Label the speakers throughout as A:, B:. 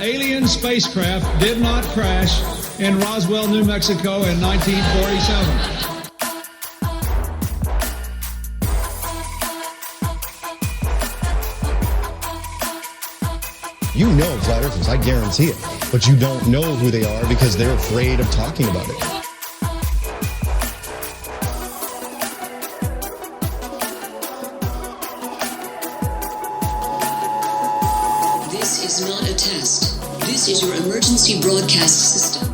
A: alien spacecraft did not crash in Roswell, New Mexico in 1947.
B: You know flat earthers, I guarantee it. But you don't know who they are because they're afraid of talking about it.
C: This is not a test. This is your emergency broadcast system.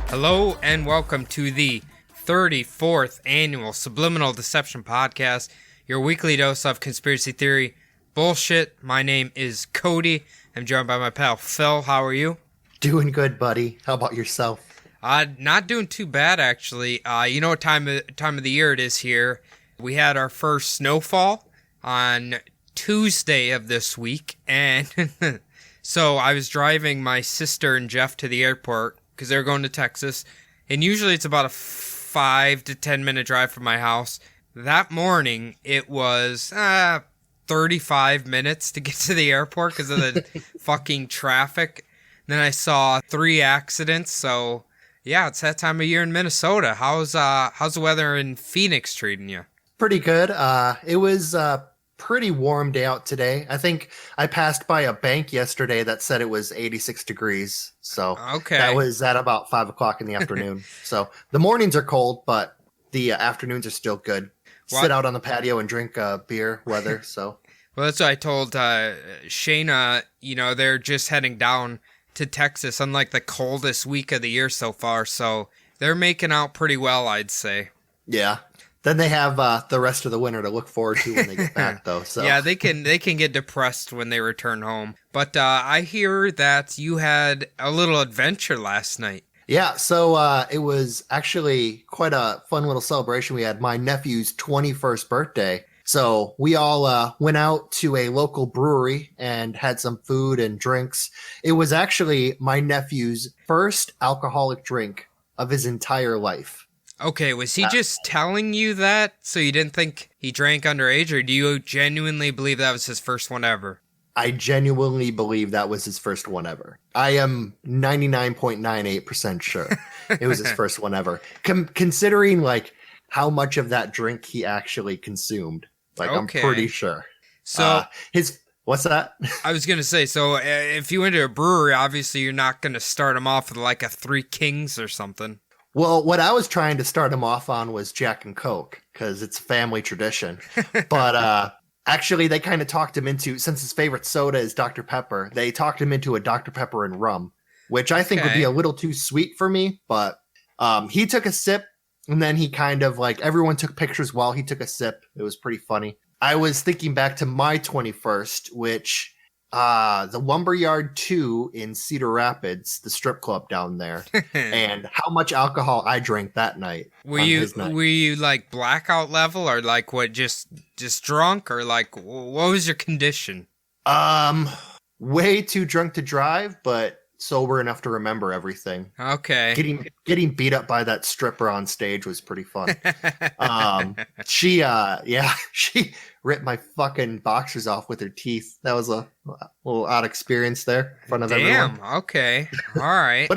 D: Hello and welcome to the 34th annual Subliminal Deception Podcast, your weekly dose of conspiracy theory bullshit. My name is Cody. I'm joined by my pal Phil. How are you?
E: Doing good, buddy. How about yourself?
D: Not doing too bad, actually. You know what time of the year it is here. We had our first snowfall on Tuesday of this week, and so I was driving my sister and Jeff to the airport because they're going to Texas, and usually it's about a 5 to 10 minute drive from my house. That morning, it was 35 minutes to get to the airport because of the fucking traffic. And then I saw 3 accidents, so yeah, it's that time of year in Minnesota. How's the weather in Phoenix treating you?
E: Pretty good. It was pretty warm day out today. I think I passed by a bank yesterday that said it was 86 degrees. So
D: okay.
E: That was at about 5 o'clock in the afternoon. So the mornings are cold, but the afternoons are still good.
D: What?
E: Sit out on the patio and drink beer weather. So
D: Well, that's what I told Shayna. You know, they're just heading down to Texas on like the coldest week of the year so far. So they're making out pretty well, I'd say.
E: yeah. Then they have the rest of the winter to look forward to when they get back, though. So
D: yeah, they can get depressed when they return home. But I hear that you had a little adventure last night.
E: Yeah, so it was actually quite a fun little celebration. We had my nephew's 21st birthday. So we all went out to a local brewery and had some food and drinks. It was actually my nephew's first alcoholic drink of his entire life.
D: Okay, was he just telling you that so you didn't think he drank underage, or do you genuinely believe that was his first one ever?
E: I genuinely believe that was his first one ever. I am 99.98% sure it was his first one ever. Considering like how much of that drink he actually consumed, like
D: Okay.
E: I'm pretty sure.
D: So
E: What's that?
D: I was gonna say, so if you went to a brewery, obviously you're not gonna start him off with like a 3 Kings or something.
E: Well, what I was trying to start him off on was Jack and Coke because it's family tradition. But actually, they kind of talked him into, since his favorite soda is Dr. Pepper, they talked him into a Dr. Pepper and rum, which I think would be a little too sweet for me. But he took a sip, and then he kind of like, everyone took pictures while he took a sip. It was pretty funny. I was thinking back to my 21st, which the Lumberyard 2 in Cedar Rapids, the strip club down there, and how much alcohol I drank that night.
D: Were you like blackout level, or like what, just drunk, or like what was your condition?
E: Way too drunk to drive, but sober enough to remember everything.
D: Okay.
E: Getting beat up by that stripper on stage was pretty fun. She ripped my fucking boxers off with her teeth. That was a little odd experience there in front of everyone.
D: Damn. Okay. All right.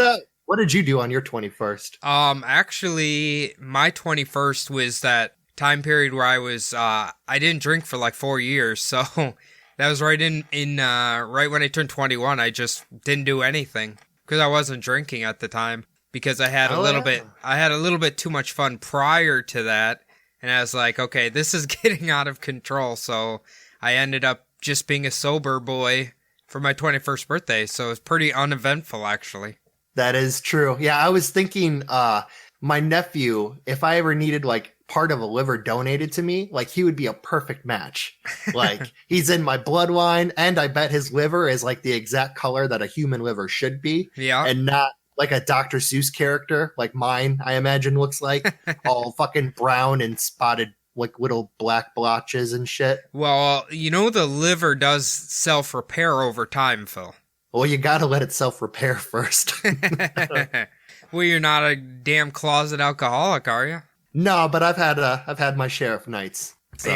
E: What did you do on your 21st?
D: Actually, my 21st was that time period where I was I didn't drink for like 4 years, so that was right right when I turned 21. I just didn't do anything because I wasn't drinking at the time, because I had a little bit too much fun prior to that, and I was like, okay, this is getting out of control. So I ended up just being a sober boy for my 21st birthday. So it's pretty uneventful, actually.
E: That is true. Yeah, I was thinking my nephew, if I ever needed like part of a liver donated to me, like he would be a perfect match. Like he's in my bloodline, and I bet his liver is like the exact color that a human liver should be.
D: Yeah.
E: And not like a Dr. Seuss character like mine, I imagine looks like, all fucking brown and spotted like little black blotches and shit.
D: Well, you know, the liver does self-repair over time, Phil.
E: Well, you gotta let it self-repair first.
D: Well, you're not a damn closet alcoholic, are you?
E: No, but I've had my share of nights. So.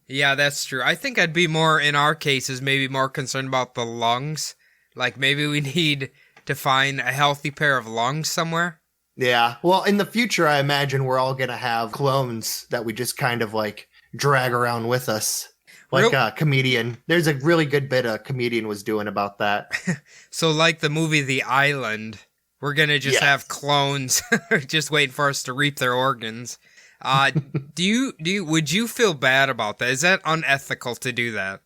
D: Yeah, that's true. I think I'd be more, in our cases, maybe more concerned about the lungs. Like, maybe we need to find a healthy pair of lungs somewhere.
E: Yeah. Well, in the future, I imagine we're all going to have clones that we just kind of like drag around with us. Like a comedian. There's a really good bit a comedian was doing about that.
D: So like the movie The Island, we're going to just have clones just waiting for us to reap their organs. Would you feel bad about that? Is that unethical to do that?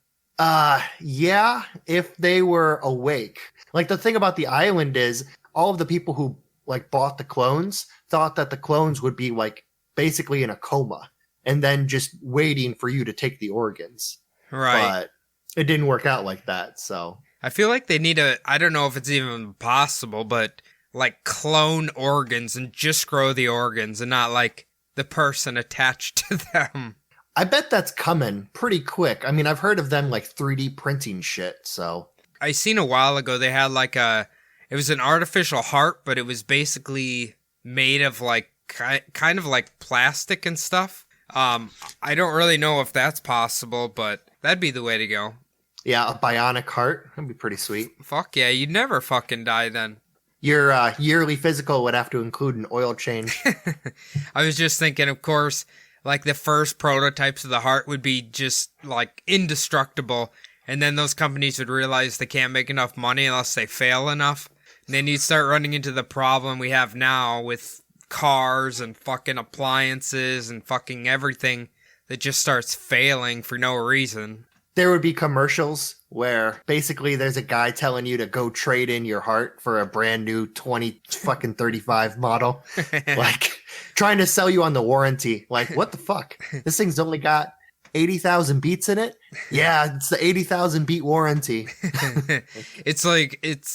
E: Yeah, if they were awake. Like the thing about The Island is all of the people who like bought the clones thought that the clones would be like basically in a coma and then just waiting for you to take the organs.
D: Right.
E: But it didn't work out like that, so.
D: I feel like they need I don't know if it's even possible, but like clone organs and just grow the organs and not like the person attached to them.
E: I bet that's coming pretty quick. I mean, I've heard of them like 3D printing shit, so.
D: I seen a while ago they had like it was an artificial heart, but it was basically made of like kind of like plastic and stuff. I don't really know if that's possible, but that'd be the way to go.
E: Yeah, a bionic heart. That'd be pretty sweet.
D: Fuck yeah, you'd never fucking die then.
E: Your yearly physical would have to include an oil change.
D: I was just thinking, of course, like the first prototypes of the heart would be just like indestructible, and then those companies would realize they can't make enough money unless they fail enough. And then you'd start running into the problem we have now with cars and fucking appliances and fucking everything that just starts failing for no reason.
E: There would be commercials where basically there's a guy telling you to go trade in your heart for a brand new 35 model. Like trying to sell you on the warranty. Like, what the fuck? This thing's only got 80,000 beats in it? Yeah, it's the 80,000 beat warranty.
D: It's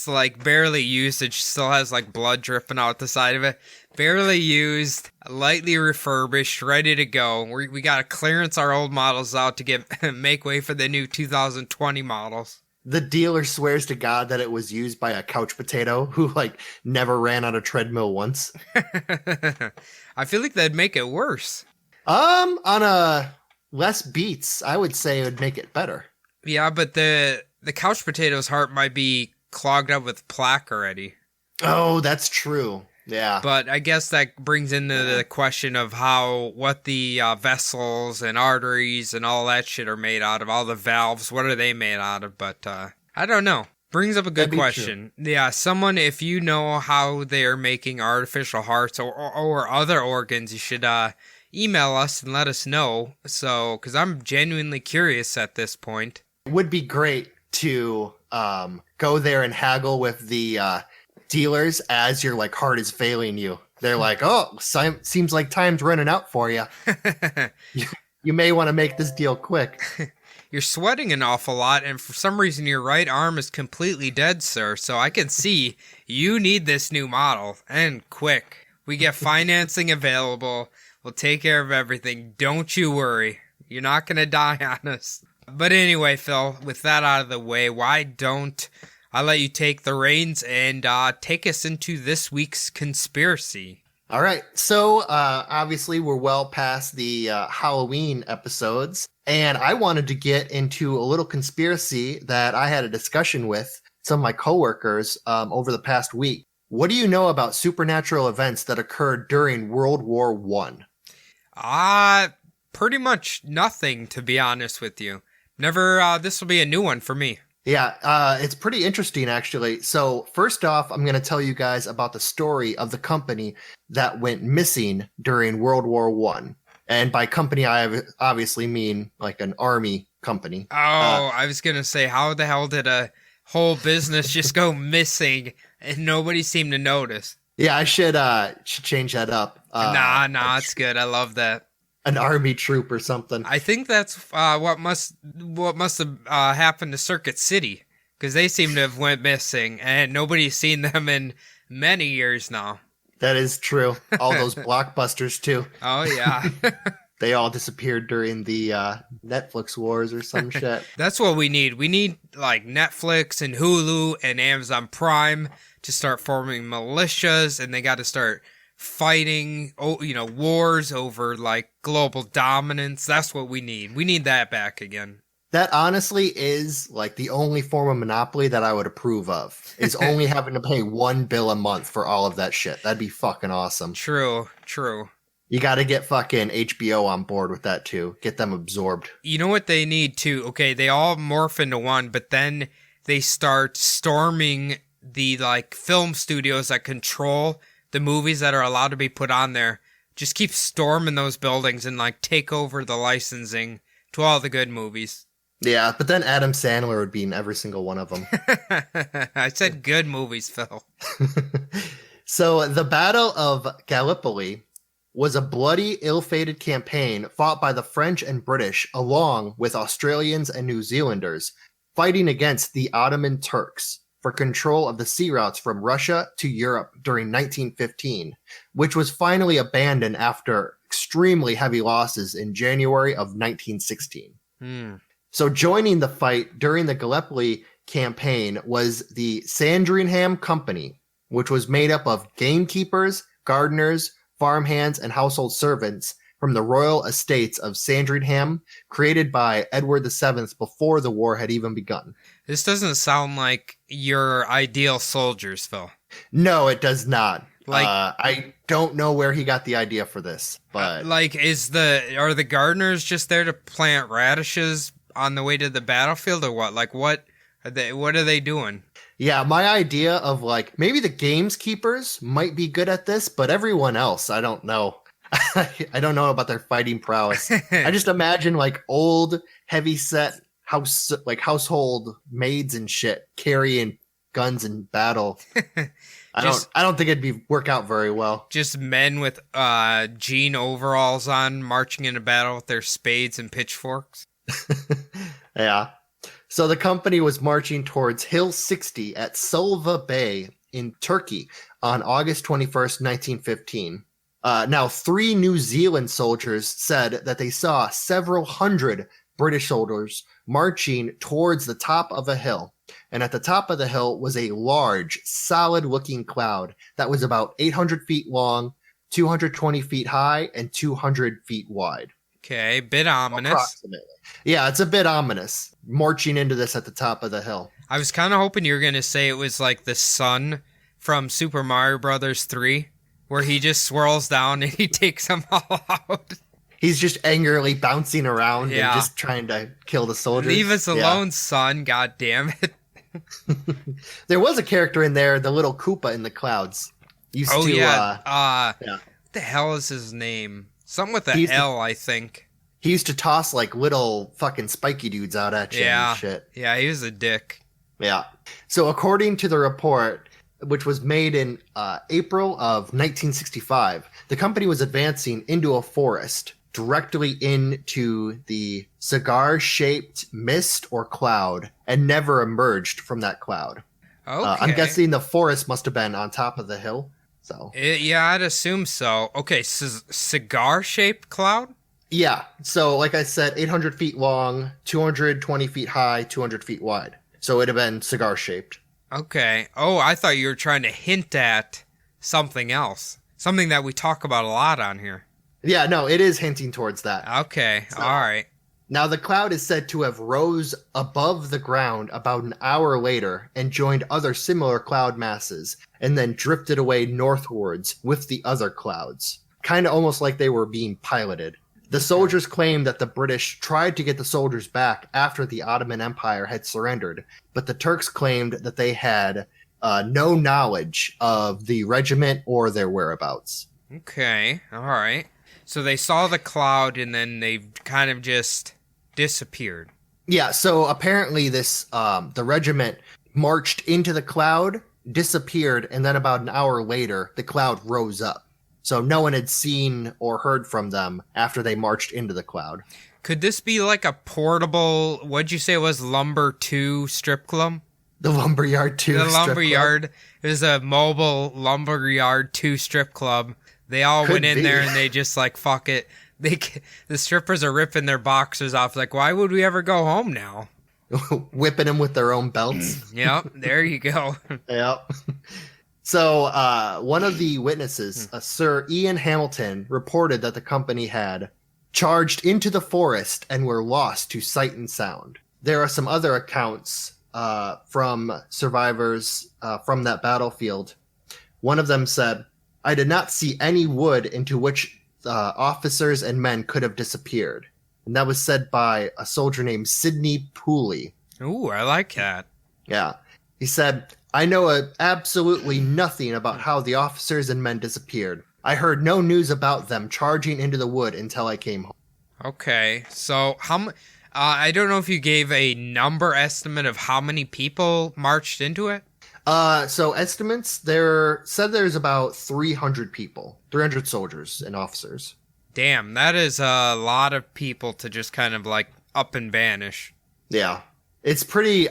D: like barely used. It still has like blood dripping out the side of it. Barely used, lightly refurbished, ready to go. We got to clearance our old models out to make way for the new 2020 models.
E: The dealer swears to God that it was used by a couch potato who like never ran on a treadmill once.
D: I feel like that'd make it worse.
E: On a less beats, I would say it would make it better.
D: Yeah, but the couch potato's heart might be clogged up with plaque already.
E: Oh, that's true. Yeah.
D: But I guess that brings into the question of what the vessels and arteries and all that shit are made out of. All the valves, what are they made out of? But I don't know. Brings up a good question. True. Yeah, someone, if you know how they're making artificial hearts or other organs, you should email us and let us know. So, because I'm genuinely curious at this point.
E: It would be great to go there and haggle with the dealers as your like heart is failing you. They're like, oh, seems like time's running out for you. You may want to make this deal quick.
D: You're sweating an awful lot, and for some reason your right arm is completely dead, sir. So I can see you need this new model, and quick. We get financing available. We'll take care of everything. Don't you worry. You're not going to die on us. But anyway, Phil, with that out of the way, why don't I'll let you take the reins and take us into this week's conspiracy.
E: All right. So, obviously, we're well past the Halloween episodes, and I wanted to get into a little conspiracy that I had a discussion with some of my coworkers over the past week. What do you know about supernatural events that occurred during World War I?
D: Pretty much nothing, to be honest with you. Never, this will be a new one for me.
E: Yeah, it's pretty interesting, actually. So first off, I'm going to tell you guys about the story of the company that went missing during World War I. And by company, I obviously mean like an army company.
D: Oh, I was going to say, how the hell did a whole business just go missing and nobody seemed to notice?
E: Yeah, I should change that up.
D: Nah, it's good. I love that.
E: An army troop or something.
D: I think that's what must have happened to Circuit City, because they seem to have went missing and nobody's seen them in many years now.
E: That is true. All those blockbusters too.
D: Oh yeah.
E: They all disappeared during the Netflix wars or some shit.
D: That's what we need. We need like Netflix and Hulu and Amazon Prime to start forming militias, and they got to start fighting, wars over like global dominance. That's what we need. We need that back again.
E: That honestly is like the only form of monopoly that I would approve of, is only having to pay one bill a month for all of that shit. That'd be fucking awesome.
D: True.
E: You got to get fucking HBO on board with that too. Get them absorbed.
D: You know what they need too? Okay, they all morph into one, but then they start storming the like film studios that control the movies that are allowed to be put on there. Just keep storming those buildings and like take over the licensing to all the good movies.
E: Yeah, but then Adam Sandler would be in every single one of them.
D: I said good movies, Phil.
E: So the Battle of Gallipoli was a bloody, ill-fated campaign fought by the French and British along with Australians and New Zealanders, fighting against the Ottoman Turks for control of the sea routes from Russia to Europe during 1915, which was finally abandoned after extremely heavy losses in January of 1916. So joining the fight during the Gallipoli campaign was the Sandringham Company, which was made up of gamekeepers, gardeners, farmhands, and household servants from the royal estates of Sandringham, created by Edward VII before the war had even begun.
D: This doesn't sound like your ideal soldiers, Phil.
E: No, it does not.
D: Like,
E: I don't know where he got the idea for this, but
D: like, are the gardeners just there to plant radishes on the way to the battlefield, or what? Like, what are they doing?
E: Yeah, my idea of like maybe the gameskeepers might be good at this, but everyone else, I don't know. I don't know about their fighting prowess. I just imagine like old, heavy-set household maids and shit carrying guns in battle. I don't think it'd work out very well.
D: Just men with jean overalls on, marching into battle with their spades and pitchforks.
E: Yeah. So the company was marching towards Hill 60 at Sulva Bay in Turkey on August 21st, 1915. Now, 3 New Zealand soldiers said that they saw several hundred British soldiers marching towards the top of a hill. And at the top of the hill was a large, solid-looking cloud that was about 800 feet long, 220 feet high, and 200 feet wide.
D: Okay, bit ominous.
E: Approximately. Yeah, it's a bit ominous, marching into this at the top of the hill.
D: I was kind of hoping you were going to say it was like the sun from Super Mario Brothers 3, where he just swirls down and he takes them all out.
E: He's just angrily bouncing around and just trying to kill the soldiers.
D: Leave us alone, son, god damn it.
E: There was a character in there, the little Koopa in the clouds. What
D: the hell is his name? Something with an L, I think.
E: He used to toss like little fucking spiky dudes out at you and shit.
D: Yeah, he was a dick.
E: Yeah. So according to the report, which was made in April of 1965, the company was advancing into a forest directly into the cigar-shaped mist or cloud and never emerged from that cloud.
D: Okay.
E: I'm guessing the forest must have been on top of the hill. So
D: yeah, I'd assume so. Okay, cigar-shaped cloud?
E: Yeah. So like I said, 800 feet long, 220 feet high, 200 feet wide. So it'd have been cigar-shaped.
D: Okay. Oh, I thought you were trying to hint at something else. Something that we talk about a lot on here.
E: Yeah, no, it is hinting towards that.
D: Okay, all right.
E: Now, the cloud is said to have rose above the ground about an hour later and joined other similar cloud masses, and then drifted away northwards with the other clouds. Kind of almost like they were being piloted. The soldiers claimed that the British tried to get the soldiers back after the Ottoman Empire had surrendered, but the Turks claimed that they had no knowledge of the regiment or their whereabouts.
D: Okay, all right. So they saw the cloud and then they kind of just disappeared.
E: Yeah, so apparently this the regiment marched into the cloud, disappeared, and then about an hour later, the cloud rose up. So no one had seen or heard from them after they marched into the cloud.
D: Could this be like a portable, what'd you say it was, Lumber 2 strip club?
E: The Lumberyard 2
D: The Lumberyard. It was a mobile Lumberyard 2 strip club. They all went in there and they just like, fuck it. The strippers are ripping their boxers off. Like, why would we ever go home now?
E: Whipping them with their own belts.
D: Yep, there you go.
E: Yep. So one of the witnesses, Sir Ian Hamilton, reported that the company had charged into the forest and were lost to sight and sound. There are some other accounts from survivors from that battlefield. One of them said, "I did not see any wood into which officers and men could have disappeared." And that was said by a soldier named Sidney Pooley.
D: Ooh, I like that.
E: Yeah. He said, "I know absolutely nothing about how the officers and men disappeared. I heard no news about them charging into the wood until I came home."
D: Okay, so I don't know if you gave a number estimate of how many people marched into it.
E: So estimates, there's about 300 people, 300 soldiers and officers.
D: Damn, that is a lot of people to just kind of like up and vanish.
E: Yeah. It's pretty,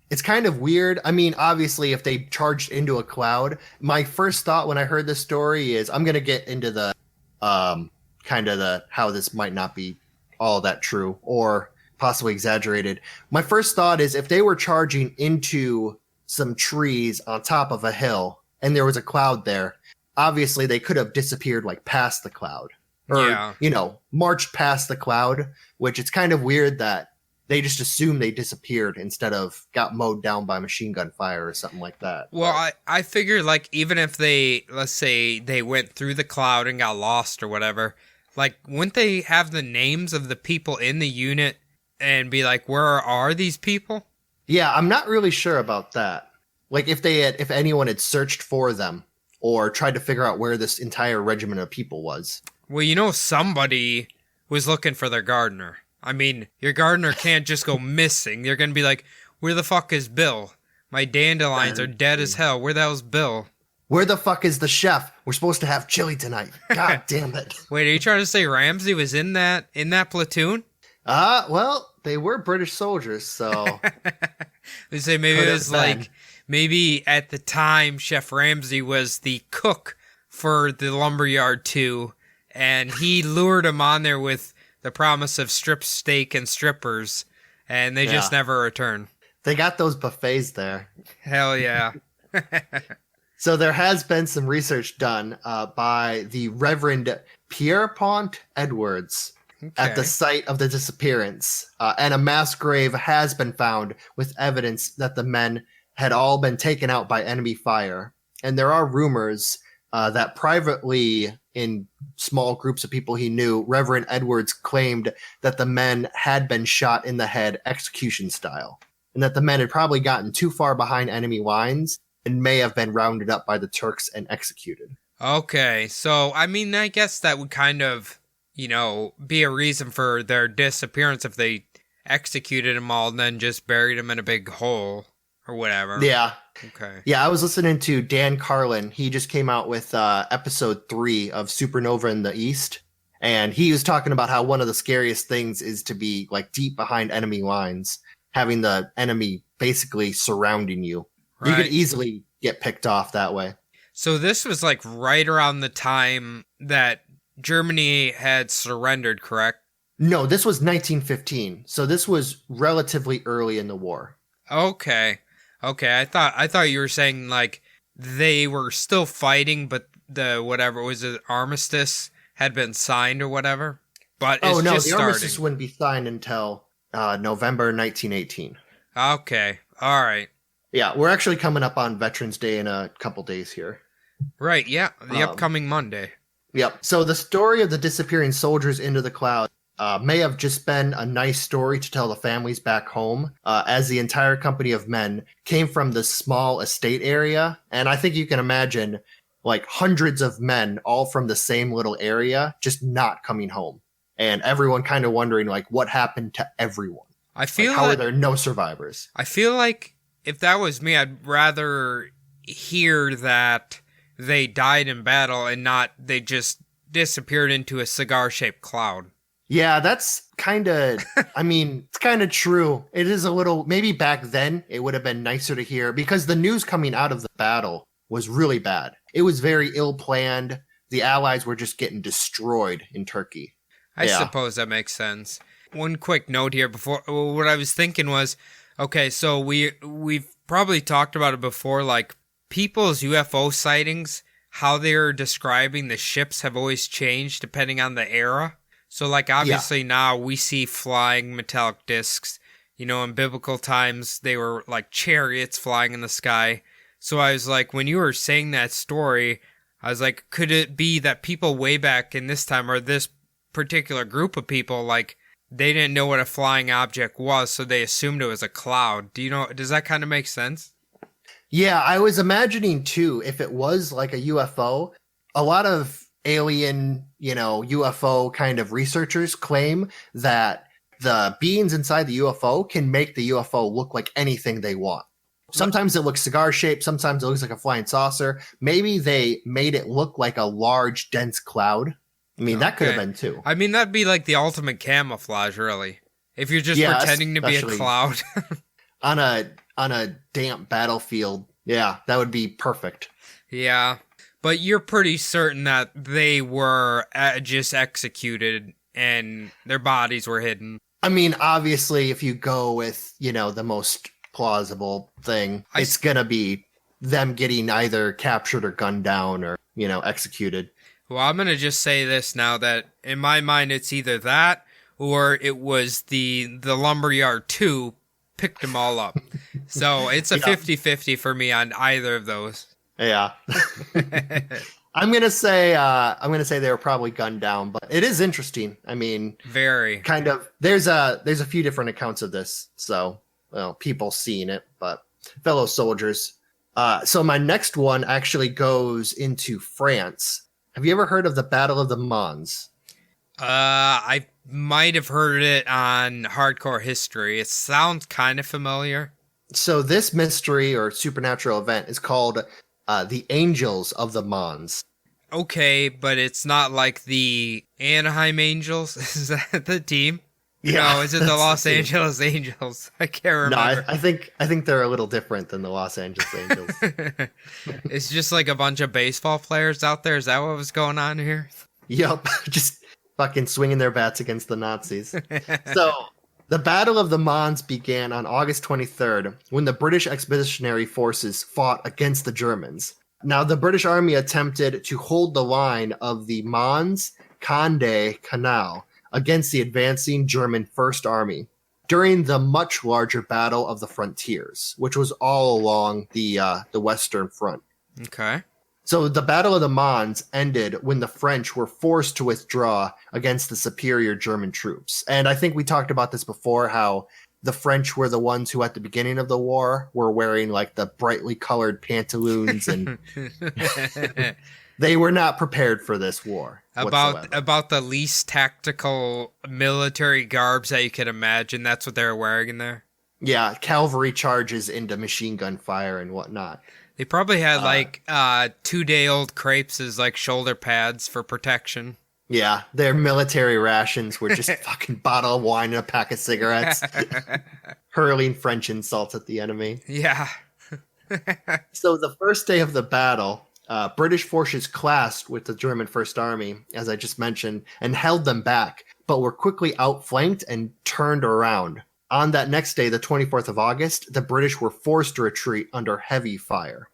E: it's kind of weird. I mean, obviously, if they charged into a cloud, my first thought when I heard this story is I'm going to get into the, how this might not be all that true or possibly exaggerated. My first thought is if they were charging into some trees on top of a hill and there was a cloud there, obviously they could have disappeared like past the cloud or, marched past the cloud, which it's kind of weird that they just assumed they disappeared instead of got mowed down by machine gun fire or something like that.
D: Well, I figured like even if they, let's say they went through the cloud and got lost or whatever, like wouldn't they have the names of the people in the unit and be like, where are these people?
E: Yeah, I'm not really sure about that. Like if anyone had searched for them or tried to figure out where this entire regiment of people was.
D: Well, somebody was looking for their gardener. I mean, your gardener can't just go missing. They're going to be like, where the fuck is Bill? My dandelions are dead as hell. Where the hell's Bill?
E: Where the fuck is the chef? We're supposed to have chili tonight. God damn it.
D: Wait, are you trying to say Ramsey was in that platoon?
E: Well, they were British soldiers, so.
D: They say maybe it was like, maybe at the time Chef Ramsey was the cook for the lumberyard too, and he lured him on there with the promise of strip steak and strippers, and they just never return.
E: They got those buffets there.
D: Hell yeah.
E: So there has been some research done by the Reverend Pierpont Edwards at the site of the disappearance, and a mass grave has been found with evidence that the men had all been taken out by enemy fire. And there are rumors that privately, in small groups of people he knew, Reverend Edwards claimed that the men had been shot in the head execution style, and that the men had probably gotten too far behind enemy lines and may have been rounded up by the Turks and executed.
D: Okay, so I mean, I guess that would kind of, be a reason for their disappearance if they executed them all and then just buried them in a big hole or whatever.
E: Yeah.
D: Okay.
E: Yeah, I was listening to Dan Carlin. He just came out with episode 3 of Supernova in the East. And he was talking about how one of the scariest things is to be like deep behind enemy lines, having the enemy basically surrounding you. Right. You could easily get picked off that way.
D: So this was like right around the time that Germany had surrendered, correct?
E: No, this was 1915. So this was relatively early in the war.
D: Okay. I thought you were saying like they were still fighting, but the armistice had been signed or whatever. But it's just
E: the
D: starting.
E: Armistice wouldn't be signed until November 1918.
D: Okay, all right.
E: Yeah, we're actually coming up on Veterans Day in a couple days here.
D: Right, yeah, the upcoming Monday.
E: Yep. So the story of the disappearing soldiers into the cloud may have just been a nice story to tell the families back home, as the entire company of men came from this small estate area. And I think you can imagine like hundreds of men all from the same little area just not coming home. And everyone kind of wondering like what happened to everyone.
D: I feel
E: how are there no survivors?
D: I feel like if that was me, I'd rather hear that they died in battle and not they just disappeared into a cigar-shaped cloud.
E: Yeah, that's kind of, it's kind of true. It is a little, maybe back then it would have been nicer to hear because the news coming out of the battle was really bad. It was very ill-planned. The Allies were just getting destroyed in Turkey.
D: I suppose that makes sense. One quick note here before, what I was thinking was, okay, so we've probably talked about it before, like people's UFO sightings, how they're describing the ships have always changed depending on the era. So, like, obviously now we see flying metallic discs. You know, in biblical times, they were like chariots flying in the sky. So I was like, when you were saying that story, I was like, could it be that people way back in this time, or this particular group of people, like, they didn't know what a flying object was, so they assumed it was a cloud? Do you know, does that kind of make sense?
E: Yeah, I was imagining too, if it was like a UFO, a lot of alien, UFO kind of researchers claim that the beings inside the UFO can make the UFO look like anything they want. Sometimes it looks cigar shaped, sometimes it looks like a flying saucer. Maybe they made it look like a large, dense cloud. I mean, that could have been too.
D: I mean, that'd be like the ultimate camouflage, really. If you're just pretending to be a cloud.
E: on a damp battlefield, yeah, that would be perfect.
D: Yeah, but you're pretty certain that they were just executed and their bodies were hidden.
E: I mean, obviously, if you go with, the most plausible thing, it's going to be them getting either captured or gunned down or, executed.
D: Well, I'm going to just say this now, that in my mind, it's either that or it was the Lumberyard 2 picked them all up. So it's a 50-50 for me on either of those.
E: Yeah. I'm gonna say they were probably gunned down, but it is interesting. I mean,
D: very
E: kind of. There's a few different accounts of this, so people seeing it, but fellow soldiers. So my next one actually goes into France. Have you ever heard of the Battle of the Mons?
D: I might have heard it on Hardcore History. It sounds kind of familiar.
E: So this mystery or supernatural event is called the Angels of the Mons.
D: Okay, but it's not like the Anaheim Angels? Is that the team?
E: Yeah.
D: No, is it the Los Angeles Angels? I can't remember.
E: No, I think they're a little different than the Los Angeles Angels.
D: It's just like a bunch of baseball players out there. Is that what was going on here?
E: Yup, just fucking swinging their bats against the Nazis. So the Battle of the Mons began on August 23rd when the British Expeditionary Forces fought against the Germans. Now, the British Army attempted to hold the line of the Mons-Condé Canal against the advancing German First Army during the much larger Battle of the Frontiers, which was all along the Western Front.
D: Okay.
E: So the Battle of the Mons ended when the French were forced to withdraw against the superior German troops. And I think we talked about this before, how the French were the ones who at the beginning of the war were wearing like the brightly colored pantaloons, and they were not prepared for this war.
D: About the least tactical military garbs that you could imagine. That's what they were wearing in there.
E: Yeah, cavalry charges into machine gun fire and whatnot.
D: They probably had 2-day-old crepes as like shoulder pads for protection.
E: Yeah, their military rations were just fucking bottle of wine and a pack of cigarettes, hurling French insults at the enemy.
D: Yeah.
E: So the first day of the battle, British forces clashed with the German First Army, as I just mentioned, and held them back, but were quickly outflanked and turned around. On that next day, the 24th of August, the British were forced to retreat under heavy fire.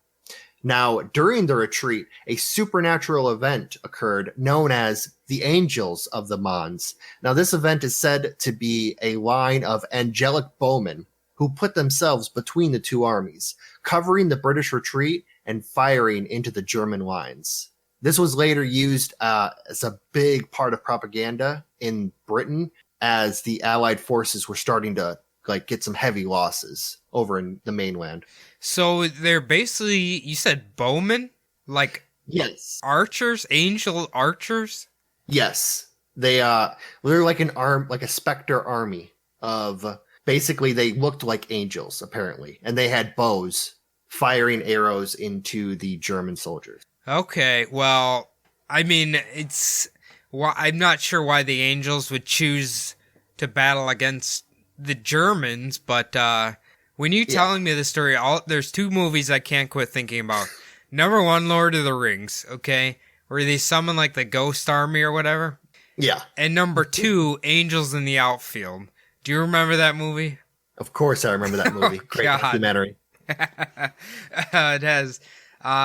E: Now, during the retreat, a supernatural event occurred known as the Angels of the Mons. Now, this event is said to be a line of angelic bowmen who put themselves between the two armies, covering the British retreat and firing into the German lines. This was later used as a big part of propaganda in Britain as the Allied forces were starting to get some heavy losses over in the mainland.
D: So they're basically, you said bowmen?
E: Yes.
D: Archers? Angel archers?
E: Yes. They're like like a specter army of, basically they looked like angels, apparently. And they had bows firing arrows into the German soldiers.
D: Okay, well, I mean, I'm not sure why the Angels would choose to battle against the Germans, but when you telling me this story, there's two movies I can't quit thinking about. Number one, Lord of the Rings, okay? Where they summon like the Ghost Army or whatever.
E: Yeah.
D: And number two, Angels in the Outfield. Do you remember that movie?
E: Of course I remember that movie. Great documentary.
D: It has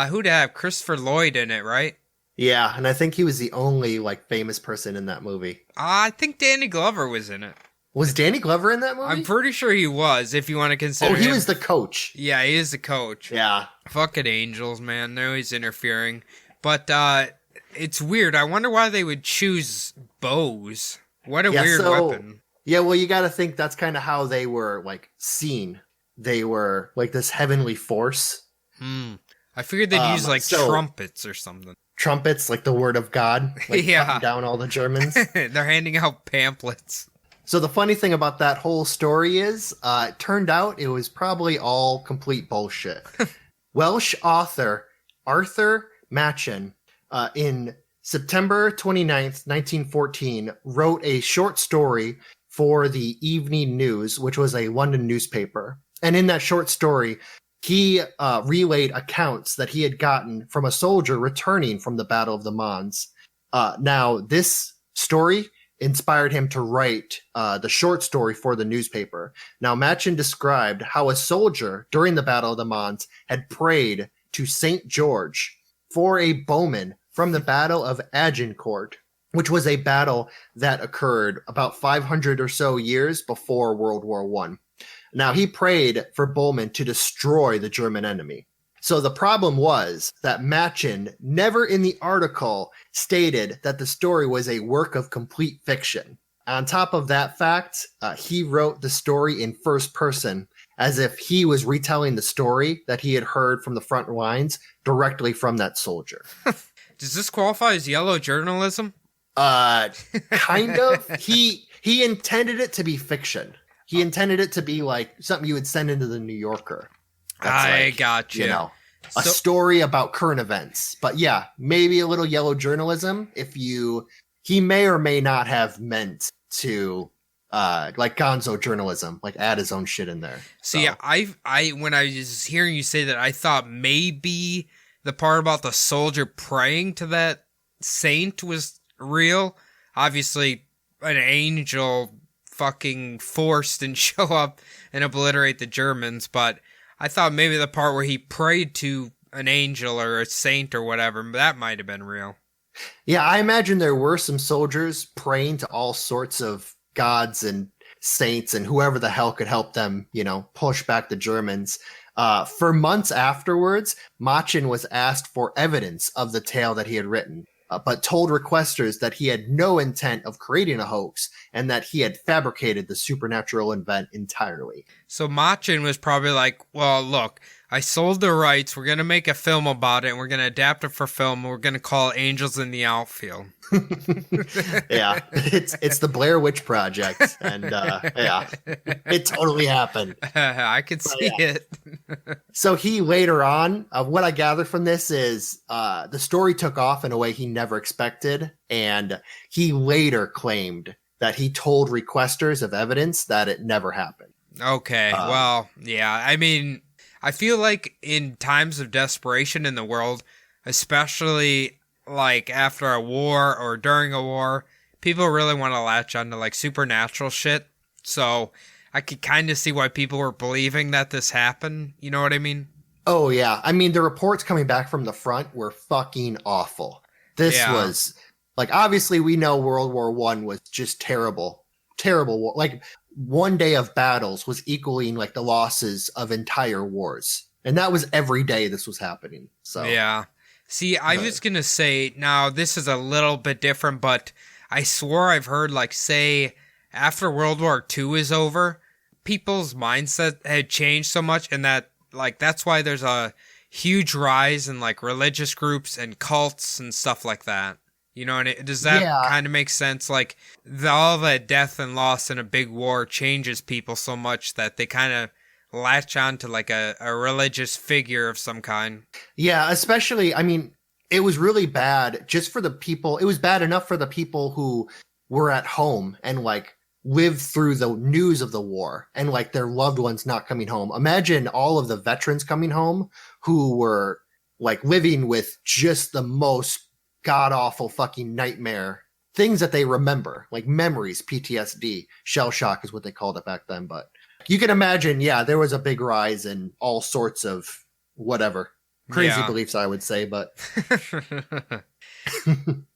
D: Who'd have Christopher Lloyd in it, right?
E: Yeah, and I think he was the only like famous person in that movie.
D: I think Danny Glover was in it.
E: Was Danny Glover in that movie?
D: I'm pretty sure he was, if you want to consider
E: he
D: him.
E: was the coach.
D: Yeah, he is the coach.
E: Yeah.
D: Fucking Angels, man. They're always interfering. But it's weird. I wonder why they would choose bows. What a weird weapon.
E: Yeah, well, you got to think that's kind of how they were like seen. They were like this heavenly force.
D: I figured they'd use like trumpets or something.
E: Trumpets, like the word of God, like cutting down all the Germans.
D: They're handing out pamphlets.
E: So the funny thing about that whole story is, it turned out it was probably all complete bullshit. Welsh author Arthur Machen, in September 29th, 1914, wrote a short story for the Evening News, which was a London newspaper. And in that short story, he relayed accounts that he had gotten from a soldier returning from the Battle of the Mons. Now, this story inspired him to write the short story for the newspaper. Now, Machen described how a soldier during the Battle of the Mons had prayed to St. George for a bowman from the Battle of Agincourt, which was a battle that occurred about 500 or so years before World War I. Now, he prayed for Bowman to destroy the German enemy. So the problem was that Machen never in the article stated that the story was a work of complete fiction. On top of that fact, he wrote the story in first person as if he was retelling the story that he had heard from the front lines directly from that soldier.
D: Does this qualify as yellow journalism?
E: Kind of. He intended it to be fiction. He intended it to be like something you would send into the New Yorker.
D: I got you.
E: You know, a story about current events. But yeah, maybe a little yellow journalism. He may or may not have meant to, like gonzo journalism, like add his own shit in there.
D: See, I when I was hearing you say that, I thought maybe the part about the soldier praying to that saint was real. Obviously, an angel fucking force didn't show up and obliterate the Germans, but I thought maybe the part where he prayed to an angel or a saint or whatever, that might have been real.
E: Yeah, I imagine there were some soldiers praying to all sorts of gods and saints and whoever the hell could help them, push back the Germans. For months afterwards, Machen was asked for evidence of the tale that he had written, but told requesters that he had no intent of creating a hoax and that he had fabricated the supernatural event entirely.
D: So Machen was probably like, well, look, I sold the rights. We're going to make a film about it, and we're going to adapt it for film, and we're going to call it Angels in the Outfield.
E: Yeah, it's the Blair Witch Project, and yeah, it totally happened.
D: I could see it.
E: So he later on, what I gather from this is the story took off in a way he never expected, and he later claimed that he told requesters of evidence that it never happened.
D: Okay, well, yeah, I mean, I feel like in times of desperation in the world, especially like after a war or during a war, people really want to latch onto like supernatural shit. So I could kind of see why people were believing that this happened. You know what I mean?
E: Oh, yeah. I mean, the reports coming back from the front were fucking awful. This was like, obviously we know World War I was just terrible. Terrible. Like, one day of battles was equaling like the losses of entire wars. And that was every day this was happening. So
D: yeah. See, I was going to say, now this is a little bit different, but I swore I've heard like say after World War II is over, people's mindset had changed so much, and that like that's why there's a huge rise in like religious groups and cults and stuff like that. You know, and does that kind of make sense? Like, all that death and loss in a big war changes people so much that they kind of latch on to like a religious figure of some kind. Yeah,
E: especially, I mean, it was really bad just for the people. It was bad enough for the people who were at home and like lived through the news of the war and like their loved ones not coming home. Imagine all of the veterans coming home who were like living with just the most god-awful fucking nightmare things that they remember, like memories, PTSD, shell shock is what they called it back then. But you can imagine, there was a big rise in all sorts of whatever. Crazy
D: Yeah.
E: beliefs, I would say, but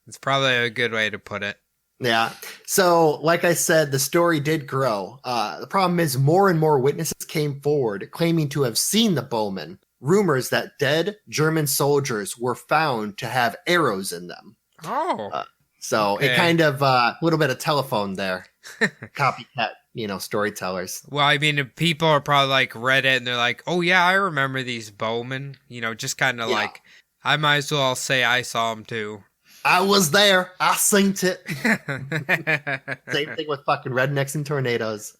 D: It's probably a good way to put it.
E: yeah. So, like I said, the story did grow. The problem is more and more witnesses came forward claiming to have seen the bowmen. Rumors that dead German soldiers were found to have arrows in them.
D: Oh.
E: So
D: Okay.
E: it kind of a little bit of telephone there. Copycat, storytellers.
D: Well, I mean, if people are probably like read it and they're like, oh, yeah, I remember these bowmen. Just kind of
E: Yeah.
D: like, I might as well say I saw them too.
E: I was there. I synced it. Same thing with fucking rednecks and tornadoes.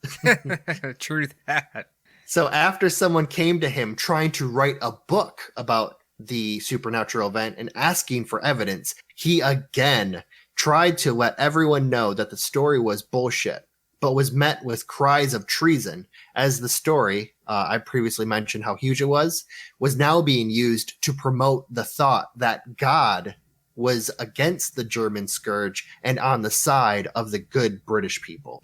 D: True that.
E: So after someone came to him trying to write a book about the supernatural event and asking for evidence, he again tried to let everyone know that the story was bullshit, but was met with cries of treason as the story, I previously mentioned how huge it was now being used to promote the thought that God was against the German scourge and on the side of the good British people.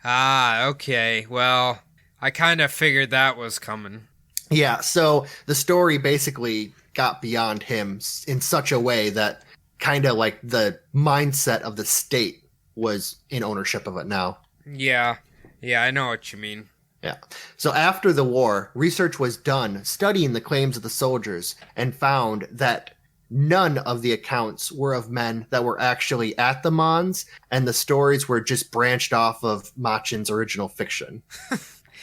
D: Ah, okay. Well, I kind of figured that was coming.
E: Yeah, so the story basically got beyond him in such a way that kind of like the mindset of the state was in ownership of it now.
D: Yeah, I know what you mean.
E: Yeah. So after the war, research was done studying the claims of the soldiers and found that none of the accounts were of men that were actually at the Mons, and the stories were just branched off of Machen's original fiction.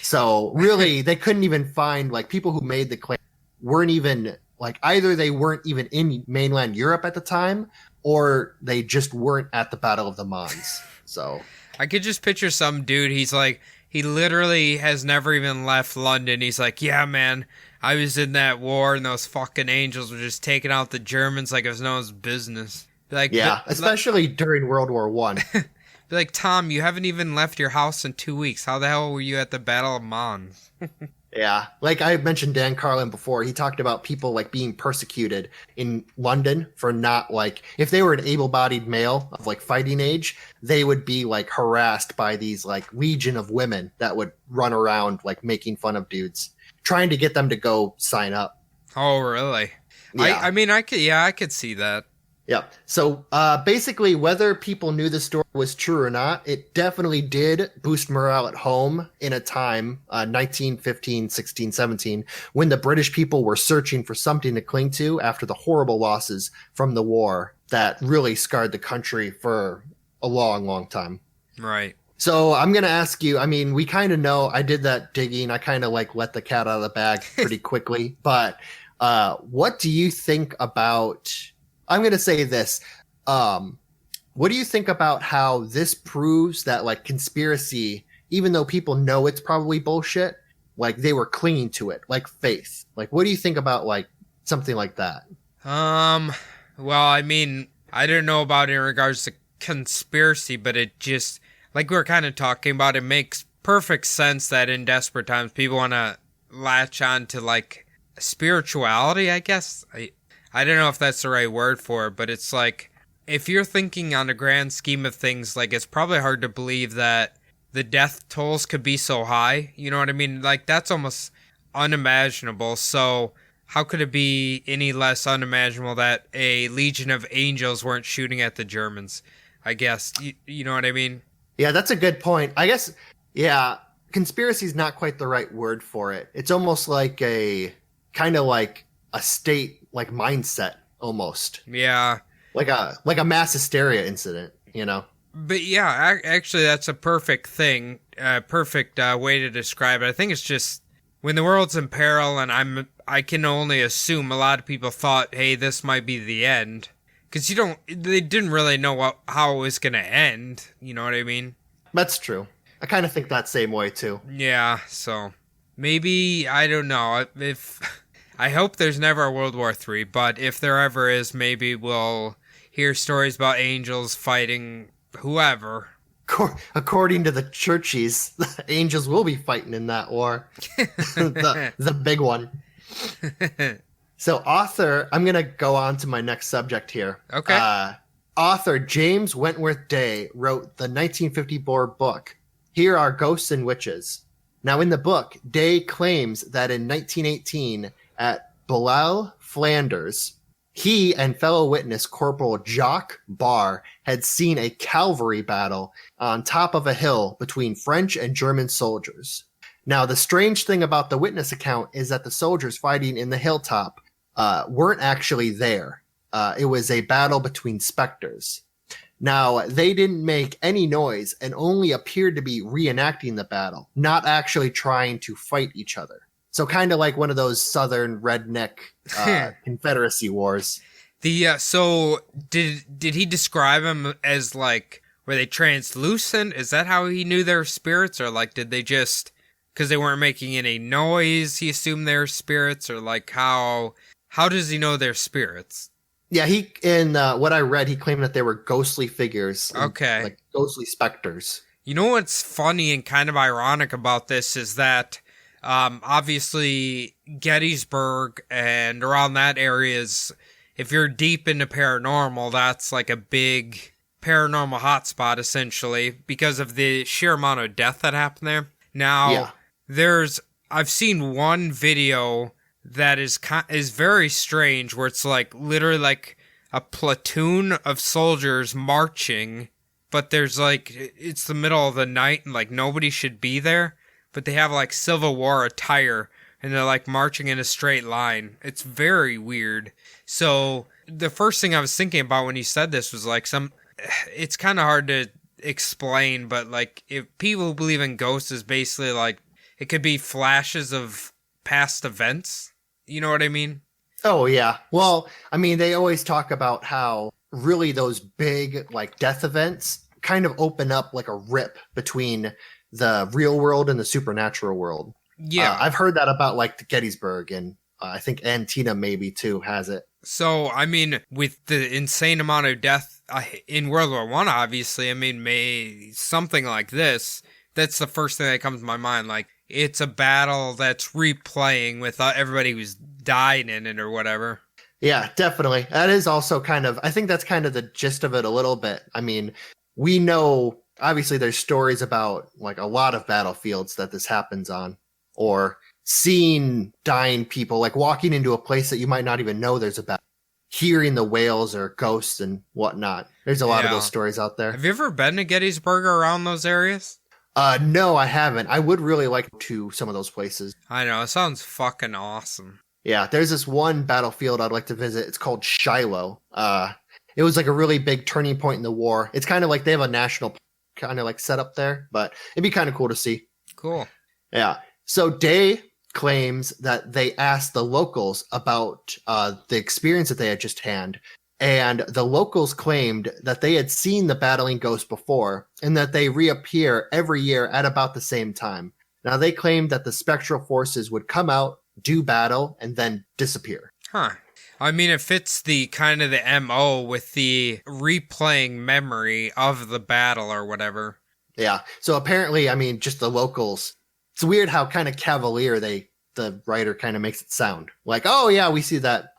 E: So really, they couldn't even find, like, people who made the claim weren't even, like, either they weren't even in mainland Europe at the time, or they just weren't at the Battle of the Mons. So
D: I could just picture some dude, he literally has never even left London. He's like, yeah, man, I was in that war and those fucking angels were just taking out the Germans like it was no one's business. Like,
E: yeah, especially during World War One.
D: Be like, Tom, you haven't even left your house in 2 weeks. How the hell were you at the Battle of Mons?
E: Yeah, like I mentioned Dan Carlin before, he talked about people like being persecuted in London for not, like, if they were an able-bodied male of like fighting age, they would be like harassed by these like legion of women that would run around like making fun of dudes, trying to get them to go sign up.
D: Oh, really?
E: Yeah.
D: I mean, I could see that.
E: Yeah. So basically, whether people knew the story was true or not, it definitely did boost morale at home in a time, 1915, 16, 17, when the British people were searching for something to cling to after the horrible losses from the war that really scarred the country for a long, long time.
D: Right.
E: So I'm going to ask you, I mean, we kind of know, I did that digging. I kind of like let the cat out of the bag pretty quickly. But what do you think about... I'm going to say this. What do you think about how this proves that, like, conspiracy, even though people know it's probably bullshit, like, they were clinging to it, like faith? Like, what do you think about, like, something like that?
D: Well, I mean, I don't know about it in regards to conspiracy, but it just, like we were kind of talking about, it makes perfect sense that in desperate times people want to latch on to, like, spirituality, I guess. I don't know if that's the right word for it, but it's like, if you're thinking on the grand scheme of things, like, it's probably hard to believe that the death tolls could be so high. You know what I mean? Like, that's almost unimaginable. So how could it be any less unimaginable that a legion of angels weren't shooting at the Germans? I guess. You know what I mean?
E: Yeah, that's a good point. I guess, yeah, conspiracy is not quite the right word for it. It's almost like a kind of like a state, like, mindset almost.
D: Yeah.
E: Like a mass hysteria incident, you know?
D: But yeah, actually, that's a perfect thing, perfect way to describe it. I think it's just when the world's in peril, and I can only assume a lot of people thought, hey, this might be the end, because they didn't really know how it was gonna end. You know what I mean?
E: That's true. I kind of think that same way too.
D: Yeah. So maybe, I don't know if. I hope there's never a World War III, but if there ever is, maybe we'll hear stories about angels fighting whoever.
E: According to the churchies, the angels will be fighting in that war. the big one. So I'm going to go on to my next subject here.
D: Okay.
E: Author James Wentworth Day wrote the 1954 book, Here Are Ghosts and Witches. Now, in the book, Day claims that in 1918, at Bilal Flanders, he and fellow witness Corporal Jacques Barr had seen a cavalry battle on top of a hill between French and German soldiers. Now, the strange thing about the witness account is that the soldiers fighting in the hilltop weren't actually there. It was a battle between specters. Now, they didn't make any noise and only appeared to be reenacting the battle, not actually trying to fight each other. So kind of like one of those southern redneck Confederacy wars.
D: So did he describe them as like, were they translucent? Is that how he knew they were spirits? Or like, did they just, because they weren't making any noise, he assumed they were spirits? Or like, how does he know they're spirits?
E: Yeah, what I read, he claimed that they were ghostly figures.
D: Okay.
E: Like ghostly specters.
D: You know what's funny and kind of ironic about this is that obviously Gettysburg and around that area is, if you're deep into paranormal, that's like a big paranormal hotspot essentially because of the sheer amount of death that happened there. Now, I've seen one video that is very strange where it's like literally like a platoon of soldiers marching, but there's like, it's the middle of the night and like nobody should be there, but they have like Civil War attire and they're like marching in a straight line. It's very weird. So the first thing I was thinking about when you said this was like it's kind of hard to explain, but like if people believe in ghosts is basically like, it could be flashes of past events. You know what I mean?
E: Oh, yeah. Well, I mean, they always talk about how really those big like death events kind of open up like a rip between the real world and the supernatural world.
D: Yeah.
E: I've heard that about like the Gettysburg, and I think Antietam maybe too has it.
D: So, I mean, with the insane amount of death in World War I, obviously, I mean, something like this, that's the first thing that comes to my mind. Like, it's a battle that's replaying with everybody who's died in it or whatever.
E: Yeah, definitely. That is also I think that's kind of the gist of it a little bit. I mean, we know, obviously there's stories about like a lot of battlefields that this happens on, or seeing dying people, like walking into a place that you might not even know there's a battle, hearing the wails or ghosts and whatnot. There's a lot of those stories out there.
D: Have you ever been to Gettysburg or around those areas?
E: No, I haven't. I would really like to some of those places.
D: I know, it sounds fucking awesome.
E: Yeah, there's this one battlefield I'd like to visit. It's called Shiloh. It was like a really big turning point in the war. It's kind of like they have a national kind of like set up there, but it'd be kind of cool to see.
D: Cool.
E: Yeah. So Day claims that they asked the locals about the experience that they had just had. And the locals claimed that they had seen the battling ghost before and that they reappear every year at about the same time. Now, they claimed that the spectral forces would come out, do battle, and then disappear.
D: Huh. I mean, it fits the kind of the MO with the replaying memory of the battle or whatever.
E: Yeah. So apparently, I mean, just the locals. It's weird how kind of cavalier the writer kind of makes it sound. Like, oh yeah, we see that.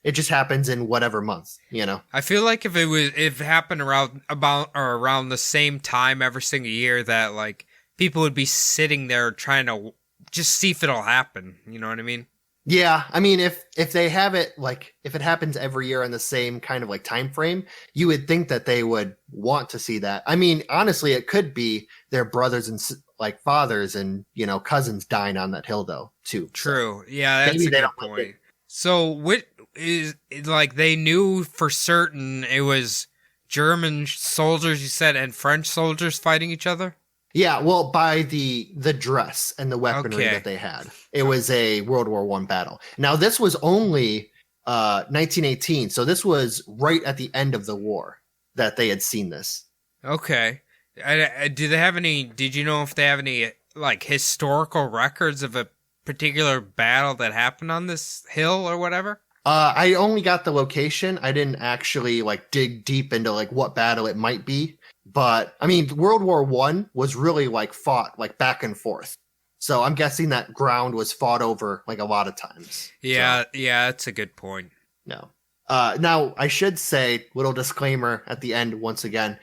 E: It just happens in whatever month, you know. I
D: feel like if it happened around the same time every single year, that like people would be sitting there trying to just see if it'll happen. You know what I mean?
E: Yeah, I mean, if they have it, like, if it happens every year in the same kind of like time frame, you would think that they would want to see that. I mean, honestly, it could be their brothers and like fathers and, you know, cousins dying on that hill though too.
D: True. So yeah, that's a good point. So what is like they knew for certain it was German soldiers, you said, and French soldiers fighting each other?
E: Yeah, well, by the dress and the weaponry that they had. It was a World War I battle. Now, this was only 1918, so this was right at the end of the war that they had seen this.
D: Okay. Did you know if they have any, like, historical records of a particular battle that happened on this hill or whatever?
E: I only got the location. I didn't actually, like, dig deep into, like, what battle it might be. But, I mean, World War I was really, like, fought, like, back and forth. So I'm guessing that ground was fought over, like, a lot of times.
D: Yeah, yeah, that's a good point.
E: No. Now, I should say, little disclaimer at the end once again.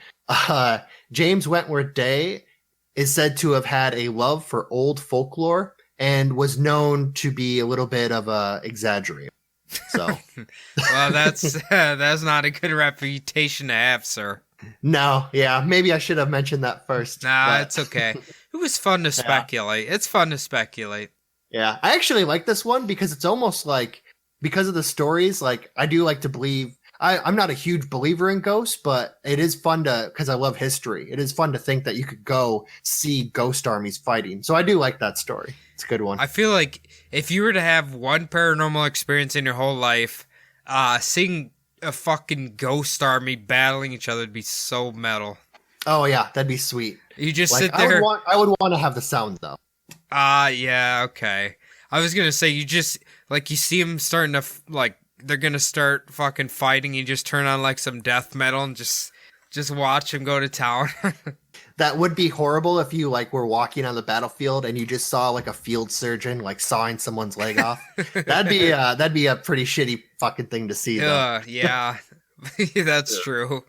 E: James Wentworth Day is said to have had a love for old folklore and was known to be a little bit of a exaggerator. So,
D: Well, that's not a good reputation to have, sir.
E: no, yeah, maybe I should have mentioned that first.
D: Nah,
E: but-
D: it's okay. It was fun to speculate. It's fun to speculate.
E: Yeah, I actually like this one because it's almost like, because of the stories, like, I do like to believe. I'm not a huge believer in ghosts, but it is fun to, because I love history. It is fun to think that you could go see ghost armies fighting. So I do like that story. It's a good one.
D: I feel like if you were to have one paranormal experience in your whole life, seeing a fucking ghost army battling each other would be so metal.
E: Oh yeah, that'd be sweet.
D: You just
E: Like,
D: sit there.
E: I would want to have the sound though.
D: Yeah, okay. I was gonna say, you just, like, you see them starting to, like, they're gonna start fucking fighting, you just turn on, like, some death metal and just watch them go to town.
E: That would be horrible if you, like, were walking on the battlefield and you just saw, like, a field surgeon, like, sawing someone's leg off. That'd be a pretty shitty fucking thing to see, though.
D: Yeah. That's true.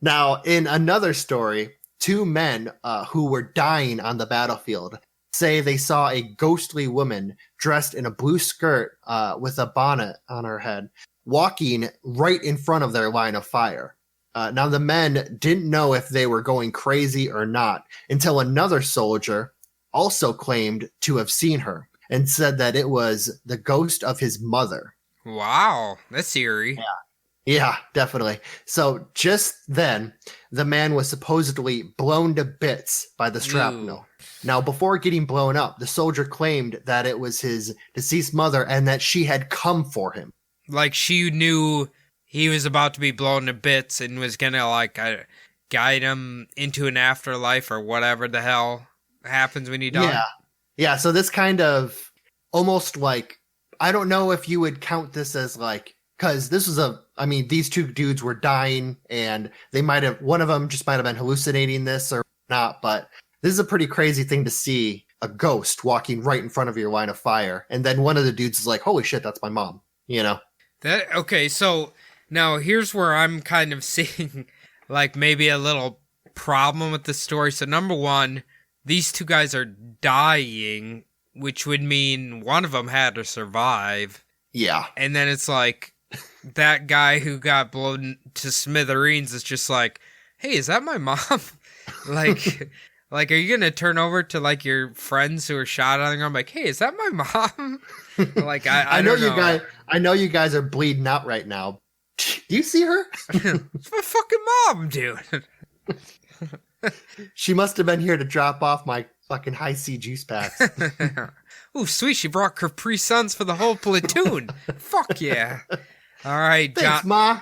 E: Now, in another story, two men who were dying on the battlefield say they saw a ghostly woman dressed in a blue skirt with a bonnet on her head walking right in front of their line of fire. Now, the men didn't know if they were going crazy or not until another soldier also claimed to have seen her and said that it was the ghost of his mother.
D: Wow, that's eerie.
E: Yeah, definitely. So just then, the man was supposedly blown to bits by the shrapnel.
D: Ooh.
E: Now, before getting blown up, the soldier claimed that it was his deceased mother and that she had come for him.
D: Like, she knew he was about to be blown to bits and was gonna, like, guide him into an afterlife or whatever the hell happens when you die.
E: Yeah. Yeah, so this kind of almost like, I don't know if you would count this as like, because this was these two dudes were dying and one of them just might have been hallucinating this or not, but this is a pretty crazy thing to see, a ghost walking right in front of your line of fire. And then one of the dudes is like, holy shit, that's my mom, you know?
D: Okay, so now here's where I'm kind of seeing, like, maybe a little problem with the story. So number one, these two guys are dying, which would mean one of them had to survive.
E: Yeah.
D: And then it's like, that guy who got blown to smithereens is just like, hey, is that my mom? Like, are you going to turn over to, like, your friends who are shot on the ground, like, hey, is that my mom? Like, I
E: know
D: don't
E: you guys. I know you guys are bleeding out right now. Do you see her?
D: It's my fucking mom, dude.
E: She must have been here to drop off my fucking high C juice packs.
D: Ooh, sweet, she brought Capri Suns for the whole platoon. Fuck yeah. All right,
E: Thanks, Ma.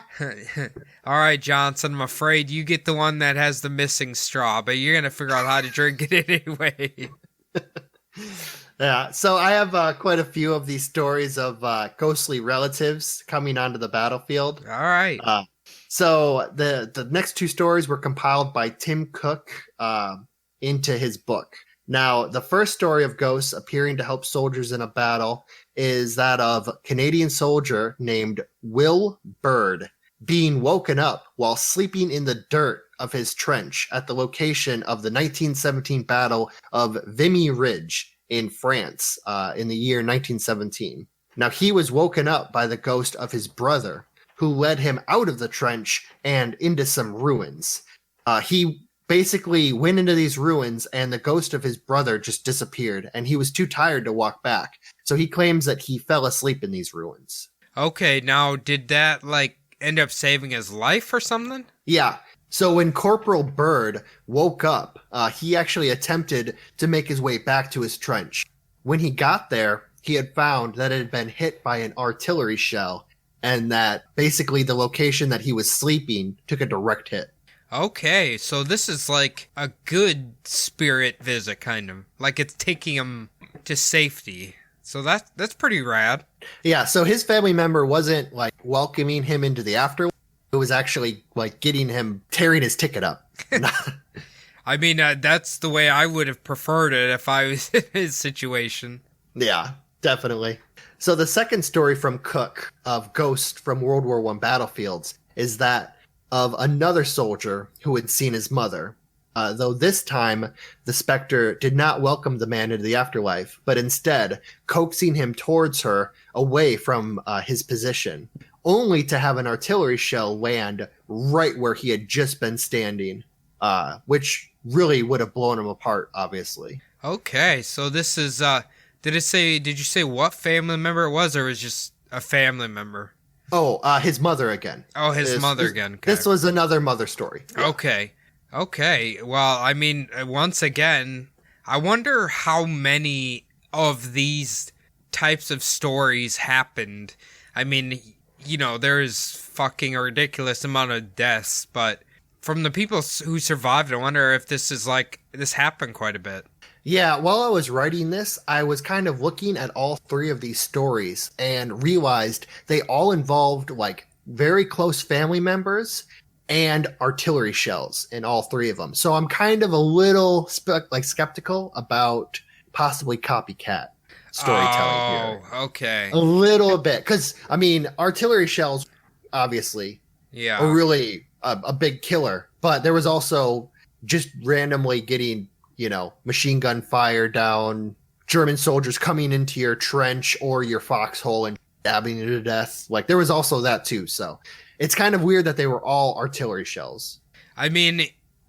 D: All right, Johnson, I'm afraid you get the one that has the missing straw, but you're going to figure out how to drink it anyway.
E: Yeah, so I have quite a few of these stories of ghostly relatives coming onto the battlefield.
D: All right.
E: So the next two stories were compiled by Tim Cook into his book. Now, the first story of ghosts appearing to help soldiers in a battle is that of a Canadian soldier named Will Bird being woken up while sleeping in the dirt of his trench at the location of the 1917 Battle of Vimy Ridge in France in the year 1917. Now, he was woken up by the ghost of his brother, who led him out of the trench and into some ruins. He basically went into these ruins and the ghost of his brother just disappeared and he was too tired to walk back. So he claims that he fell asleep in these ruins.
D: Okay, now did that, like, end up saving his life or something?
E: Yeah. So when Corporal Bird woke up, he actually attempted to make his way back to his trench. When he got there, he had found that it had been hit by an artillery shell and that basically the location that he was sleeping took a direct hit.
D: Okay, so this is like a good spirit visit, kind of. Like it's taking him to safety. So that's pretty rad.
E: Yeah, so his family member wasn't like welcoming him into the afterlife. It was actually like tearing his ticket up.
D: I mean, that's the way I would have preferred it if I was in his situation.
E: Yeah, definitely. So the second story from Cook of ghosts from World War I battlefields is that of another soldier who had seen his mother. though this time the specter did not welcome the man into the afterlife, but instead coaxing him towards her away from his position, only to have an artillery shell land right where he had just been standing, which really would have blown him apart, obviously.
D: Okay, so this is, did you say what family member it was, or was it just a family member?
E: Oh, his mother again.
D: Oh, his mother again. Okay.
E: This was another mother story. Yeah.
D: Okay. Well, I mean, once again, I wonder how many of these types of stories happened. I mean, there's fucking a ridiculous amount of deaths, but from the people who survived, I wonder if this happened quite a bit.
E: Yeah, while I was writing this, I was kind of looking at all three of these stories and realized they all involved like very close family members and artillery shells in all three of them. So I'm kind of a little skeptical about possibly copycat storytelling here.
D: Oh, okay.
E: A little bit, because I mean, artillery shells obviously are really a big killer, but there was also just randomly getting machine gun fire down, German soldiers coming into your trench or your foxhole and stabbing you to death. Like, there was also that too. So it's kind of weird that they were all artillery shells. I
D: mean,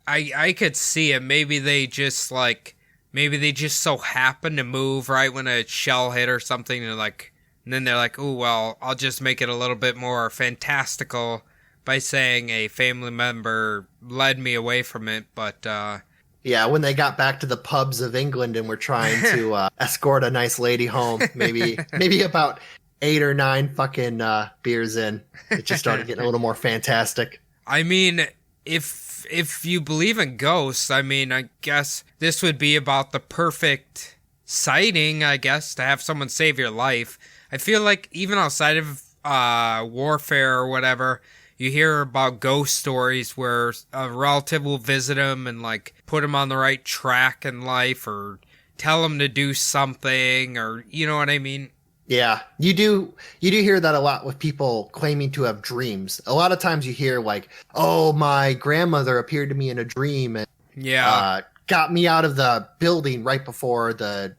D: I could see it. Maybe they just so happened to move right when a shell hit or something, and then they're like, oh, well, I'll just make it a little bit more fantastical by saying a family member led me away from it, but
E: yeah, when they got back to the pubs of England and were trying to escort a nice lady home, maybe about 8 or 9 fucking beers in, it just started getting a little more fantastic.
D: I mean, if you believe in ghosts, I mean, I guess this would be about the perfect sighting, I guess, to have someone save your life. I feel like even outside of warfare or whatever, you hear about ghost stories where a relative will visit them and put them on the right track in life, or tell them to do something, or you know what I mean?
E: Yeah, you do hear that a lot with people claiming to have dreams. A lot of times you hear oh, my grandmother appeared to me in a dream and got me out of the building right before the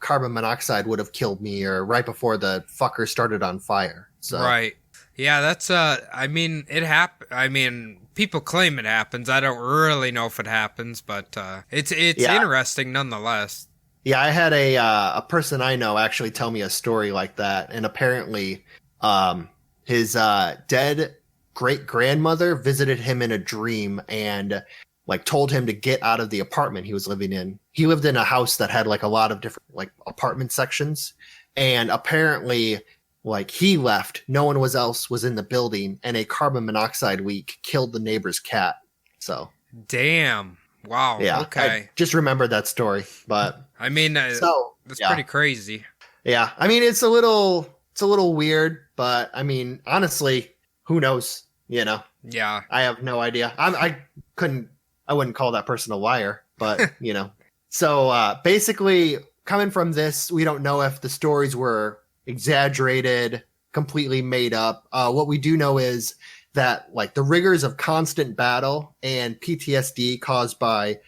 E: carbon monoxide would have killed me, or right before the fucker started on fire. So
D: right. Yeah, that's, I mean, people claim it happens. I don't really know if it happens, but, it's interesting nonetheless.
E: Yeah, I had a person I know actually tell me a story like that. And apparently, his, dead great grandmother visited him in a dream and told him to get out of the apartment he was living in. He lived in a house that had a lot of different apartment sections. And apparently, he left, no one else was in the building, and a carbon monoxide leak killed the neighbor's cat. So,
D: damn, wow,
E: yeah,
D: okay.
E: I just remembered that story, but
D: I mean, that's pretty crazy. Yeah, I mean, it's a little weird, but I mean, honestly, who knows? Yeah, I have no idea. I wouldn't call that person a liar, but So basically, coming from this, we don't know if the stories were exaggerated, completely made up. What we do know is that the rigors of constant battle and PTSD caused by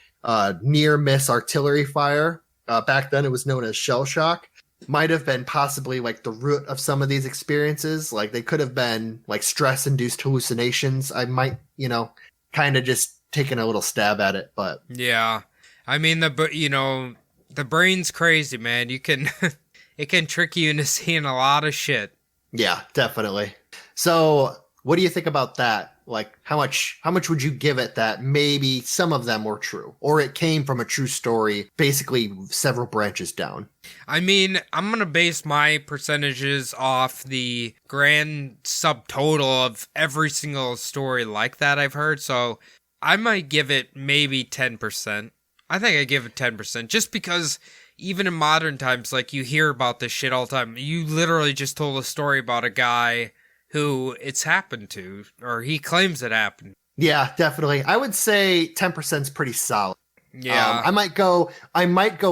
D: near miss artillery fire, back then it was known as shell shock, might have been possibly the root of some of these experiences. They could have been stress induced hallucinations. I might kind of just taking a little stab at it, but yeah, I mean the brain's crazy, man. You can it can trick you into seeing a lot of shit.
E: Yeah, definitely. So what do you think about that? How much would you give it that maybe some of them were true, or it came from a true story, basically several branches down?
D: I mean, I'm going to base my percentages off the grand subtotal of every single story like that I've heard. So I might give it maybe 10%. I think I give it 10% just because even in modern times, you hear about this shit all the time. You literally just told a story about a guy who it's happened to, or he claims it happened.
E: Yeah, definitely. I would say 10% is pretty solid.
D: Yeah.
E: I might go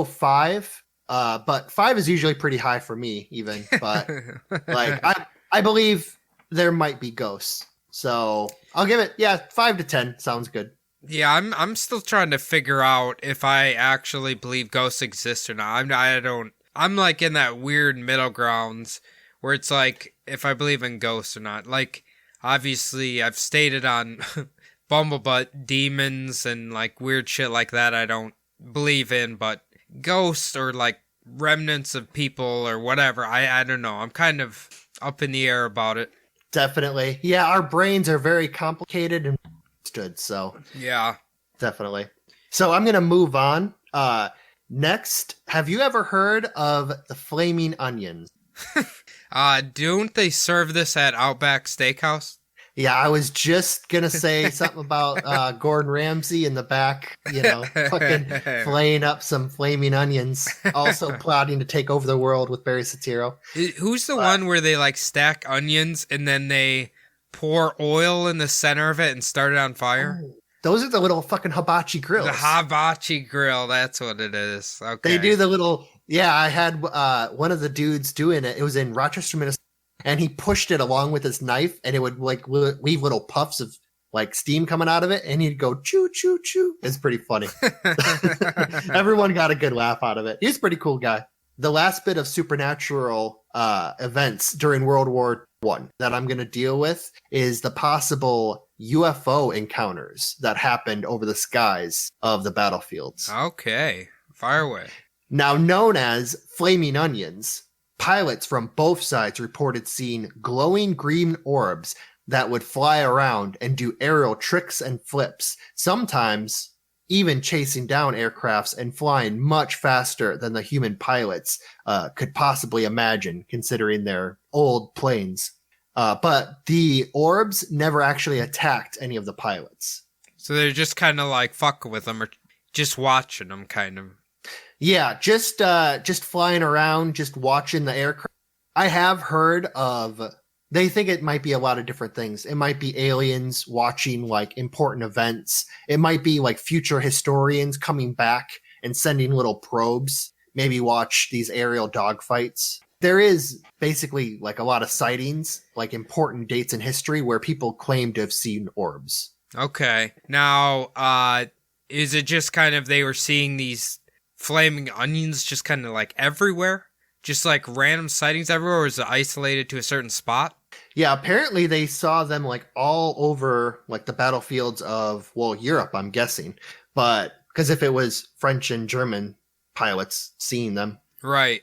E: 5, but 5 is usually pretty high for me even. But I believe there might be ghosts. So I'll give it, 5 to 10 sounds good.
D: Yeah, I'm still trying to figure out if I actually believe ghosts exist or not. I don't. I'm like in that weird middle grounds where it's like if I believe in ghosts or not. Like obviously I've stated on Bumblebutt demons and like weird shit like that I don't believe in, but ghosts or like remnants of people or whatever, I don't know. I'm kind of up in the air about it.
E: Definitely. Yeah, our brains are very complicated and understood, so
D: Yeah.
E: definitely. So I'm going to move on. Next, have you ever heard of the flaming onions?
D: Don't they serve this at Outback Steakhouse?
E: Yeah, I was just going to say something about Gordon Ramsay in the back, fucking flaying up some flaming onions, also plotting to take over the world with Barry Soetoro.
D: Who's the one where they like stack onions and then they pour oil in the center of it and start it on fire?
E: Oh, those are the little fucking hibachi grills.
D: The hibachi grill, that's what it is. Okay.
E: They do the little, I had one of the dudes doing it. It was in Rochester, Minnesota. And he pushed it along with his knife, and it would like leave little puffs of like steam coming out of it, and he'd go choo choo choo. It's pretty funny. Everyone got a good laugh out of it. He's a pretty cool guy. The last bit of supernatural events during World War I that I'm going to deal with is the possible UFO encounters that happened over the skies of the battlefields.
D: Okay, fire away.
E: Now known as flaming onions, pilots from both sides reported seeing glowing green orbs that would fly around and do aerial tricks and flips, sometimes even chasing down aircrafts and flying much faster than the human pilots could possibly imagine, considering their old planes. But the orbs never actually attacked any of the pilots.
D: So they're just kind of like fucking with them or just watching them, kind of.
E: Yeah, just flying around, just watching the aircraft. I have heard of, they think it might be a lot of different things. It might be aliens watching like important events. It might be like future historians coming back and sending little probes, maybe watch these aerial dogfights. There is basically like a lot of sightings, like important dates in history where people claim to have seen orbs.
D: Okay. Now, is it just kind of they were seeing these flaming onions just kind of like everywhere? Just like random sightings everywhere, or is it isolated to a certain spot?
E: Yeah, apparently they saw them like all over like the battlefields of, well, Europe, I'm guessing. But because if it was French and German pilots seeing them.
D: Right.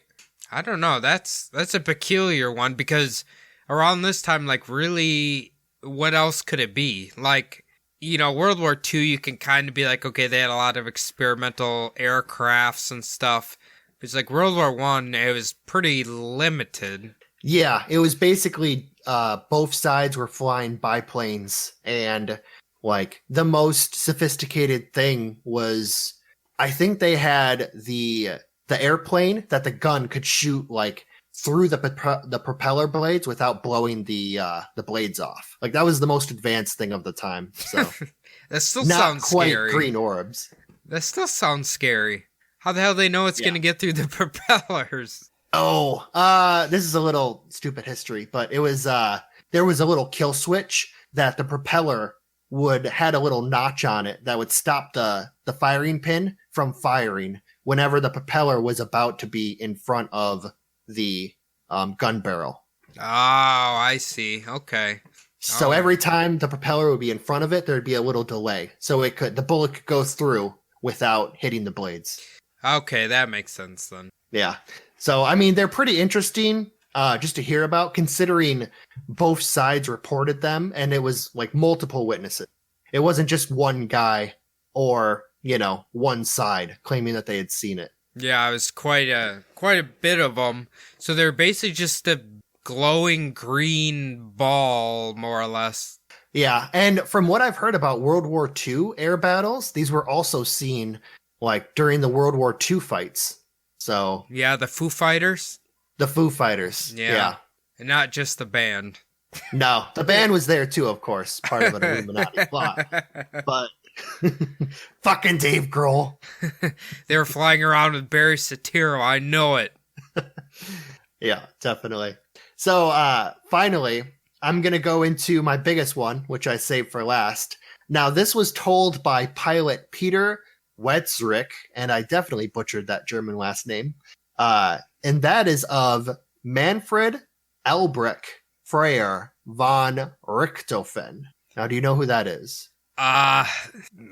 D: I don't know. That's a peculiar one because around this time, like really, what else could it be? Like, World War II, you can kind of be like, okay, they had a lot of experimental aircrafts and stuff. It's like World War I, it was pretty limited.
E: Yeah, it was basically both sides were flying biplanes, and like the most sophisticated thing was, I think they had the airplane that the gun could shoot like through the propeller blades without blowing the blades off. Like that was the most advanced thing of the time. So
D: that still
E: not
D: sounds
E: quite
D: scary.
E: Green orbs.
D: That still sounds scary. How the hell do they know it's going to get through the propellers?
E: Oh, this is a little stupid history, but it was there was a little kill switch that the propeller had a little notch on it that would stop the firing pin from firing whenever the propeller was about to be in front of the gun barrel.
D: Oh, I see. Okay.
E: So every time the propeller would be in front of it, there'd be a little delay, so the bullet could go through without hitting the blades.
D: Okay, that makes sense then.
E: Yeah. So I mean, they're pretty interesting just to hear about, considering both sides reported them, and it was like multiple witnesses. It wasn't just one guy or one side claiming that they had seen it.
D: Yeah, it was quite a bit of them. So they're basically just a glowing green ball, more or less.
E: Yeah, and from what I've heard about World War II air battles, these were also seen like during the World War II fights. So
D: yeah, the Foo Fighters.
E: The Foo Fighters. Yeah.
D: And not just the band.
E: No, the band was there too, of course, part of an Illuminati plot. But fucking Dave Grohl.
D: They were flying around with Barry Soetoro. I know it.
E: Yeah, definitely. So finally, I'm going to go into my biggest one, which I saved for last. Now, this was told by pilot Peter Wetzrick, and I definitely butchered that German last name, and that is of Manfred Albrecht Freyer von Richthofen. Now, do you know who that is?
D: I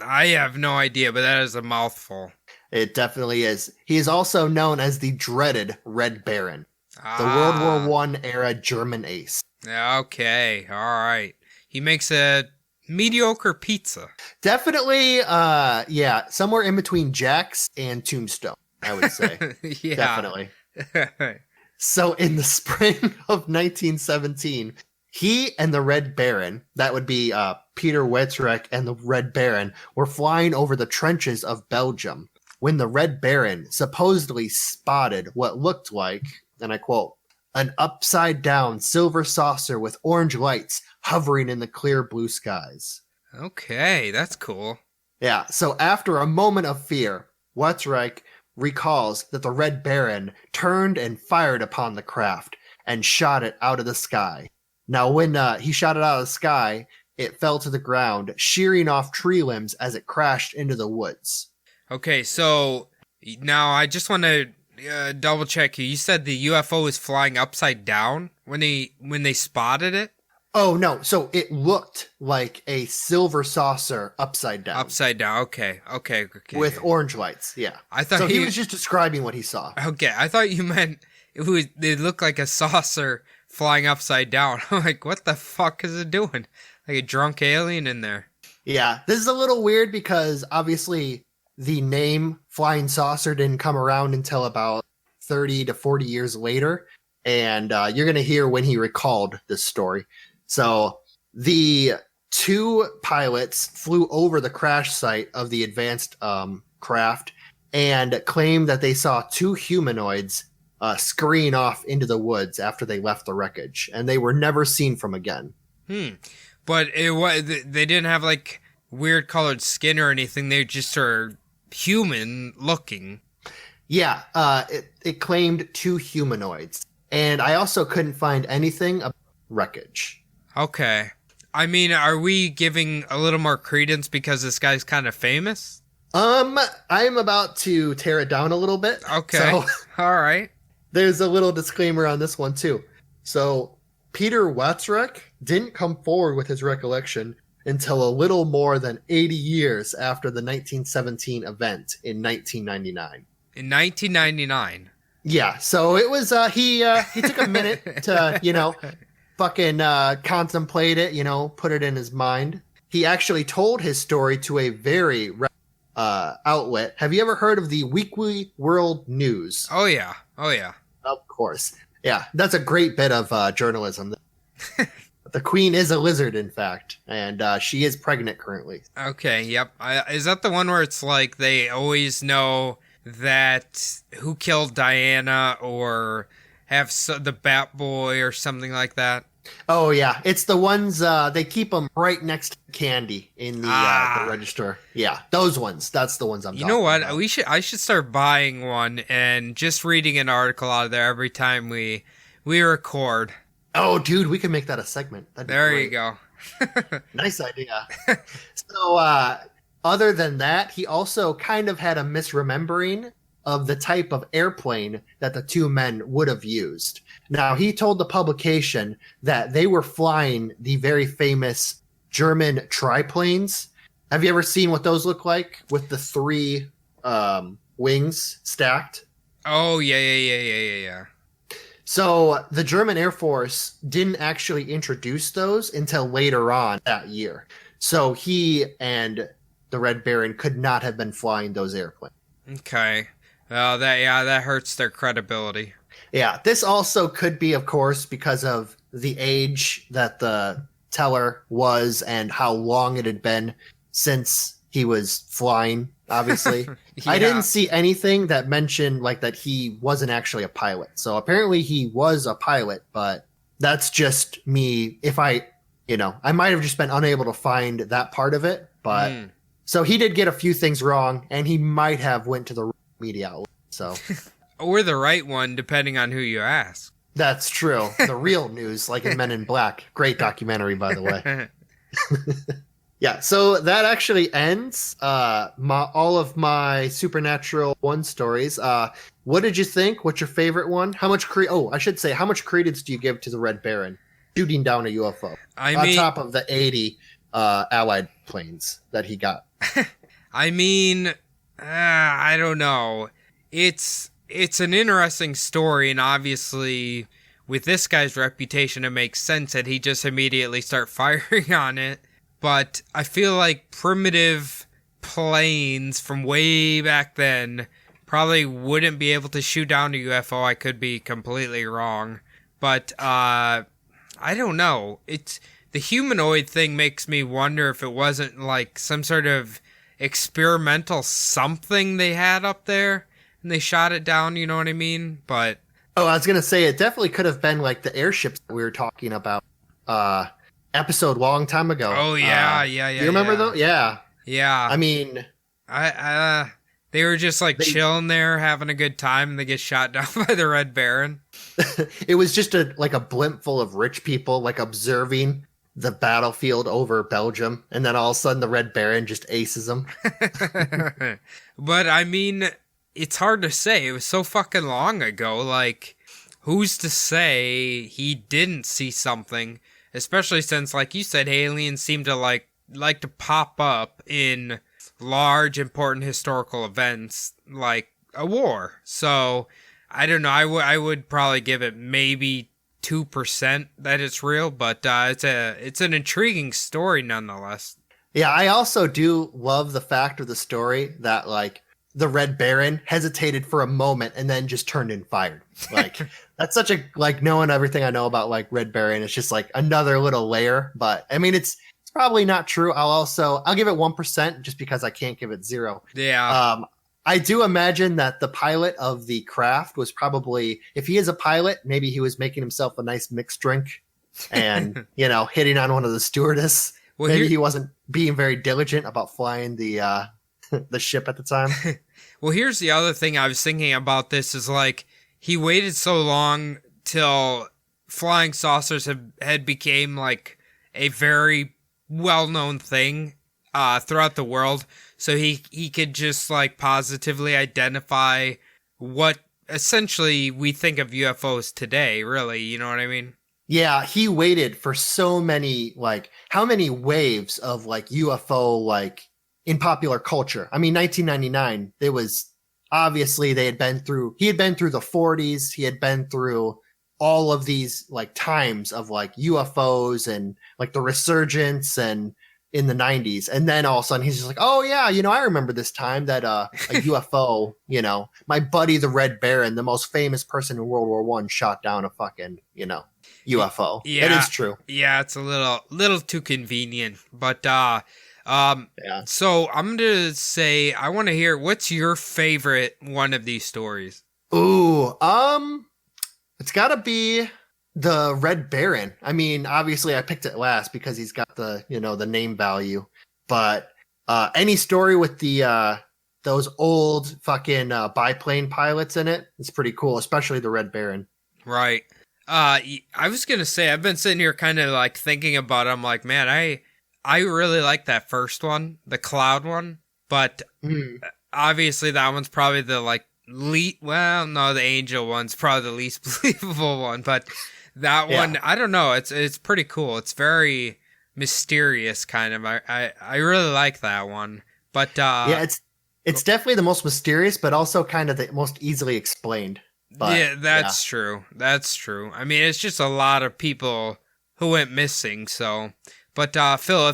D: have no idea, but that is a mouthful.
E: It definitely is. He is also known as the dreaded Red Baron, the World War I era German ace.
D: Okay, all right. He makes a mediocre pizza.
E: Definitely, somewhere in between Jack's and Tombstone, I would say.
D: Yeah.
E: Definitely. So in the spring of 1917, he and the Red Baron, that would be Peter Wetzrick and the Red Baron, were flying over the trenches of Belgium when the Red Baron supposedly spotted what looked like, and I quote, an upside-down silver saucer with orange lights hovering in the clear blue skies.
D: Okay, that's cool.
E: Yeah, so after a moment of fear, Wetzrick recalls that the Red Baron turned and fired upon the craft and shot it out of the sky. Now, when he shot it out of the sky, it fell to the ground, shearing off tree limbs as it crashed into the woods.
D: Okay, so now I just want to double check you. You said the UFO was flying upside down when they spotted it?
E: Oh, no. So it looked like a silver saucer upside down.
D: Upside down. Okay.
E: With orange lights. Yeah.
D: I thought
E: so he was just describing what he saw.
D: Okay. I thought you meant it looked like a saucer flying upside down. I'm like, what the fuck is it doing? Like a drunk alien in there.
E: Yeah. This is a little weird because obviously the name flying saucer didn't come around until about 30 to 40 years later. And you're going to hear when he recalled this story. So the two pilots flew over the crash site of the advanced craft and claimed that they saw two humanoids scurrying off into the woods after they left the wreckage, and they were never seen from again.
D: But they didn't have like weird colored skin or anything. They just are human looking.
E: Yeah, it claimed two humanoids, and I also couldn't find anything about wreckage.
D: Okay. I mean, are we giving a little more credence because this guy's kind of famous?
E: I'm about to tear it down a little bit.
D: Okay.
E: So,
D: all right.
E: There's a little disclaimer on this one too. So Peter Wetzrick didn't come forward with his recollection until a little more than 80 years after the 1917 event in 1999.
D: In 1999.
E: Yeah, so it was he took a minute to, fucking contemplate it, put it in his mind. He actually told his story to a very outlet. Have you ever heard of the Weekly World News?
D: Oh yeah.
E: Of course. Yeah, that's a great bit of journalism. The queen is a lizard, in fact, and she is pregnant currently.
D: Okay, yep. Is that the one where it's like they always know that who killed Diana or have the Bat Boy or something like that?
E: Oh, yeah. It's the ones, they keep them right next to candy in the register. Yeah, those ones. That's the ones I'm talking about. You know what?
D: I should start buying one and just reading an article out of there every time we record.
E: Oh, dude, we can make that a segment.
D: There you go.
E: Nice idea. So, other than that, he also kind of had a misremembering of the type of airplane that the two men would have used. Now, he told the publication that they were flying the very famous German triplanes. Have you ever seen what those look like with the three wings stacked?
D: Oh, yeah.
E: So the German Air Force didn't actually introduce those until later on that year. So he and the Red Baron could not have been flying those airplanes.
D: Okay. Well, that hurts their credibility.
E: Yeah, this also could be, of course, because of the age that the teller was and how long it had been since he was flying, obviously. Yeah. I didn't see anything that mentioned like that he wasn't actually a pilot. So apparently he was a pilot, but that's just me. If I might have just been unable to find that part of it, but so he did get a few things wrong and he might have went to the media outlet. So
D: or the right one, depending on who you ask.
E: That's true. The real news, like in Men in Black. Great documentary, by the way. Yeah, so that actually ends all of my Supernatural 1 stories. What did you think? What's your favorite one? How much I should say, how much credence do you give to the Red Baron shooting down a UFO on top of the 80 Allied planes that he got?
D: I mean, I don't know. It's an interesting story, and obviously, with this guy's reputation, it makes sense that he just immediately start firing on it. But I feel like primitive planes from way back then probably wouldn't be able to shoot down a UFO. I could be completely wrong. But I don't know. It's the humanoid thing makes me wonder if it wasn't like some sort of experimental something they had up there and they shot it down, you know what I mean? But
E: I was going to say it definitely could have been like the airships that we were talking about. Episode long time ago.
D: Oh yeah.
E: Do you remember though? Yeah.
D: I
E: mean,
D: they were just like chilling there, having a good time, and they get shot down by the Red Baron.
E: It was just a blimp full of rich people, like observing the battlefield over Belgium, and then all of a sudden the Red Baron just aces them.
D: But I mean, it's hard to say. It was so fucking long ago. Like, who's to say he didn't see something? Especially since, like you said, aliens seem to like to pop up in large, important historical events like a war. So I don't know. I would probably give it maybe 2% that it's real, but it's an intriguing story nonetheless.
E: Yeah, I also do love the fact of the story that like the Red Baron hesitated for a moment and then just turned and fired. Like that's such a like knowing everything I know about like Red Baron, it's just like another little layer. But I mean, it's probably not true. I'll give it 1% just because I can't give it 0.
D: Yeah.
E: I do imagine that the pilot of the craft was probably, if he is a pilot, maybe he was making himself a nice mixed drink and, hitting on one of the stewardess. Well, maybe he wasn't being very diligent about flying the ship at the time.
D: Well, here's the other thing I was thinking about this is like he waited so long till flying saucers had became like a very well-known thing throughout the world. So he could just like positively identify what essentially we think of UFOs today, really. You know what I mean?
E: Yeah, he waited for so many, like, how many waves of like UFO, like in popular culture. I mean, 1999, there was obviously he had been through the 40s. He had been through all of these like times of like UFOs and like the resurgence and in the 90s. And then all of a sudden he's just like, oh yeah, I remember this time that a UFO, my buddy, the Red Baron, the most famous person in World War I, shot down a fucking, UFO.
D: Yeah.
E: It is true.
D: Yeah. It's a little too convenient, but, yeah. So I'm going to say, I want to hear, what's your favorite one of these stories?
E: Ooh, it's gotta be the Red Baron. I mean, obviously I picked it last because he's got the, the name value, but, any story with the, those old fucking, biplane pilots in it, it's pretty cool, especially the Red Baron.
D: Right. I was going to say, I've been sitting here kind of like thinking about it. I'm like, man, I really like that first one, the cloud one, but obviously that one's probably the like the angel one's probably the least believable one, but that one, I don't know, it's pretty cool. It's very mysterious kind of. I really like that one, but
E: yeah, it's definitely the most mysterious, but also kind of the most easily explained. But,
D: yeah, that's true. That's true. I mean, it's just a lot of people who went missing. So, but Phil,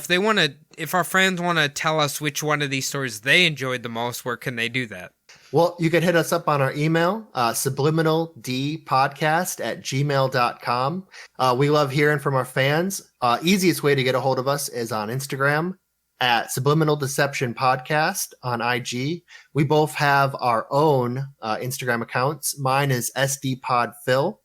D: if our friends want to tell us which one of these stories they enjoyed the most, where can they do that?
E: Well, you can hit us up on our email, subliminaldpodcast@gmail.com. We love hearing from our fans. Easiest way to get a hold of us is on Instagram at Subliminal Deception Podcast on IG. We both have our own Instagram accounts. Mine is SDPodPhil.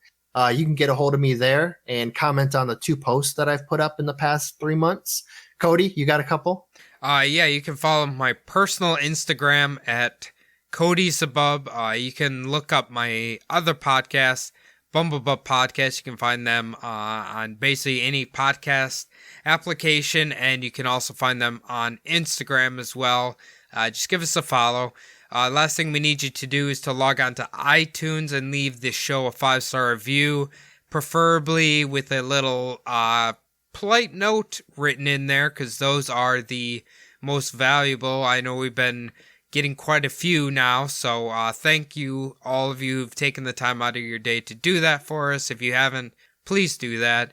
E: You can get a hold of me there and comment on the 2 posts that I've put up in the past 3 months. Cody, you got a couple?
D: Yeah, you can follow my personal Instagram at Cody Sabub. You can look up my other podcast, Bumblebutt Podcast. You can find them on basically any podcast application, and you can also find them on Instagram as well. Just give us a follow. Last thing we need you to do is to log on to iTunes and leave this show a 5-star review, preferably with a little polite note written in there, because those are the most valuable. I know we've been getting quite a few now, so thank you, all of you who've taken the time out of your day to do that for us. If you haven't, please do that.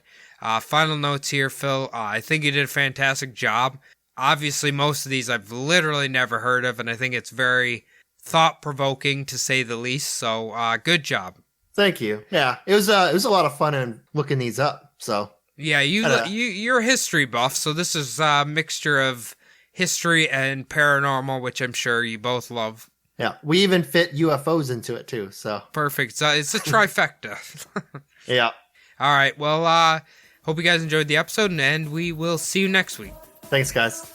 D: Final notes here, Phil. I think you did a fantastic job. Obviously, most of these I've literally never heard of, and I think it's very thought-provoking, to say the least, so good job.
E: Thank you. Yeah, it was a lot of fun in looking these up, so.
D: Yeah, you're a history buff, so this is a mixture of history and paranormal, which I'm sure you both love.
E: Yeah, we even fit UFOs into it too, so.
D: Perfect. So it's a trifecta.
E: Yeah.
D: All right. Well, hope you guys enjoyed the episode, and we will see you next week.
E: Thanks, guys.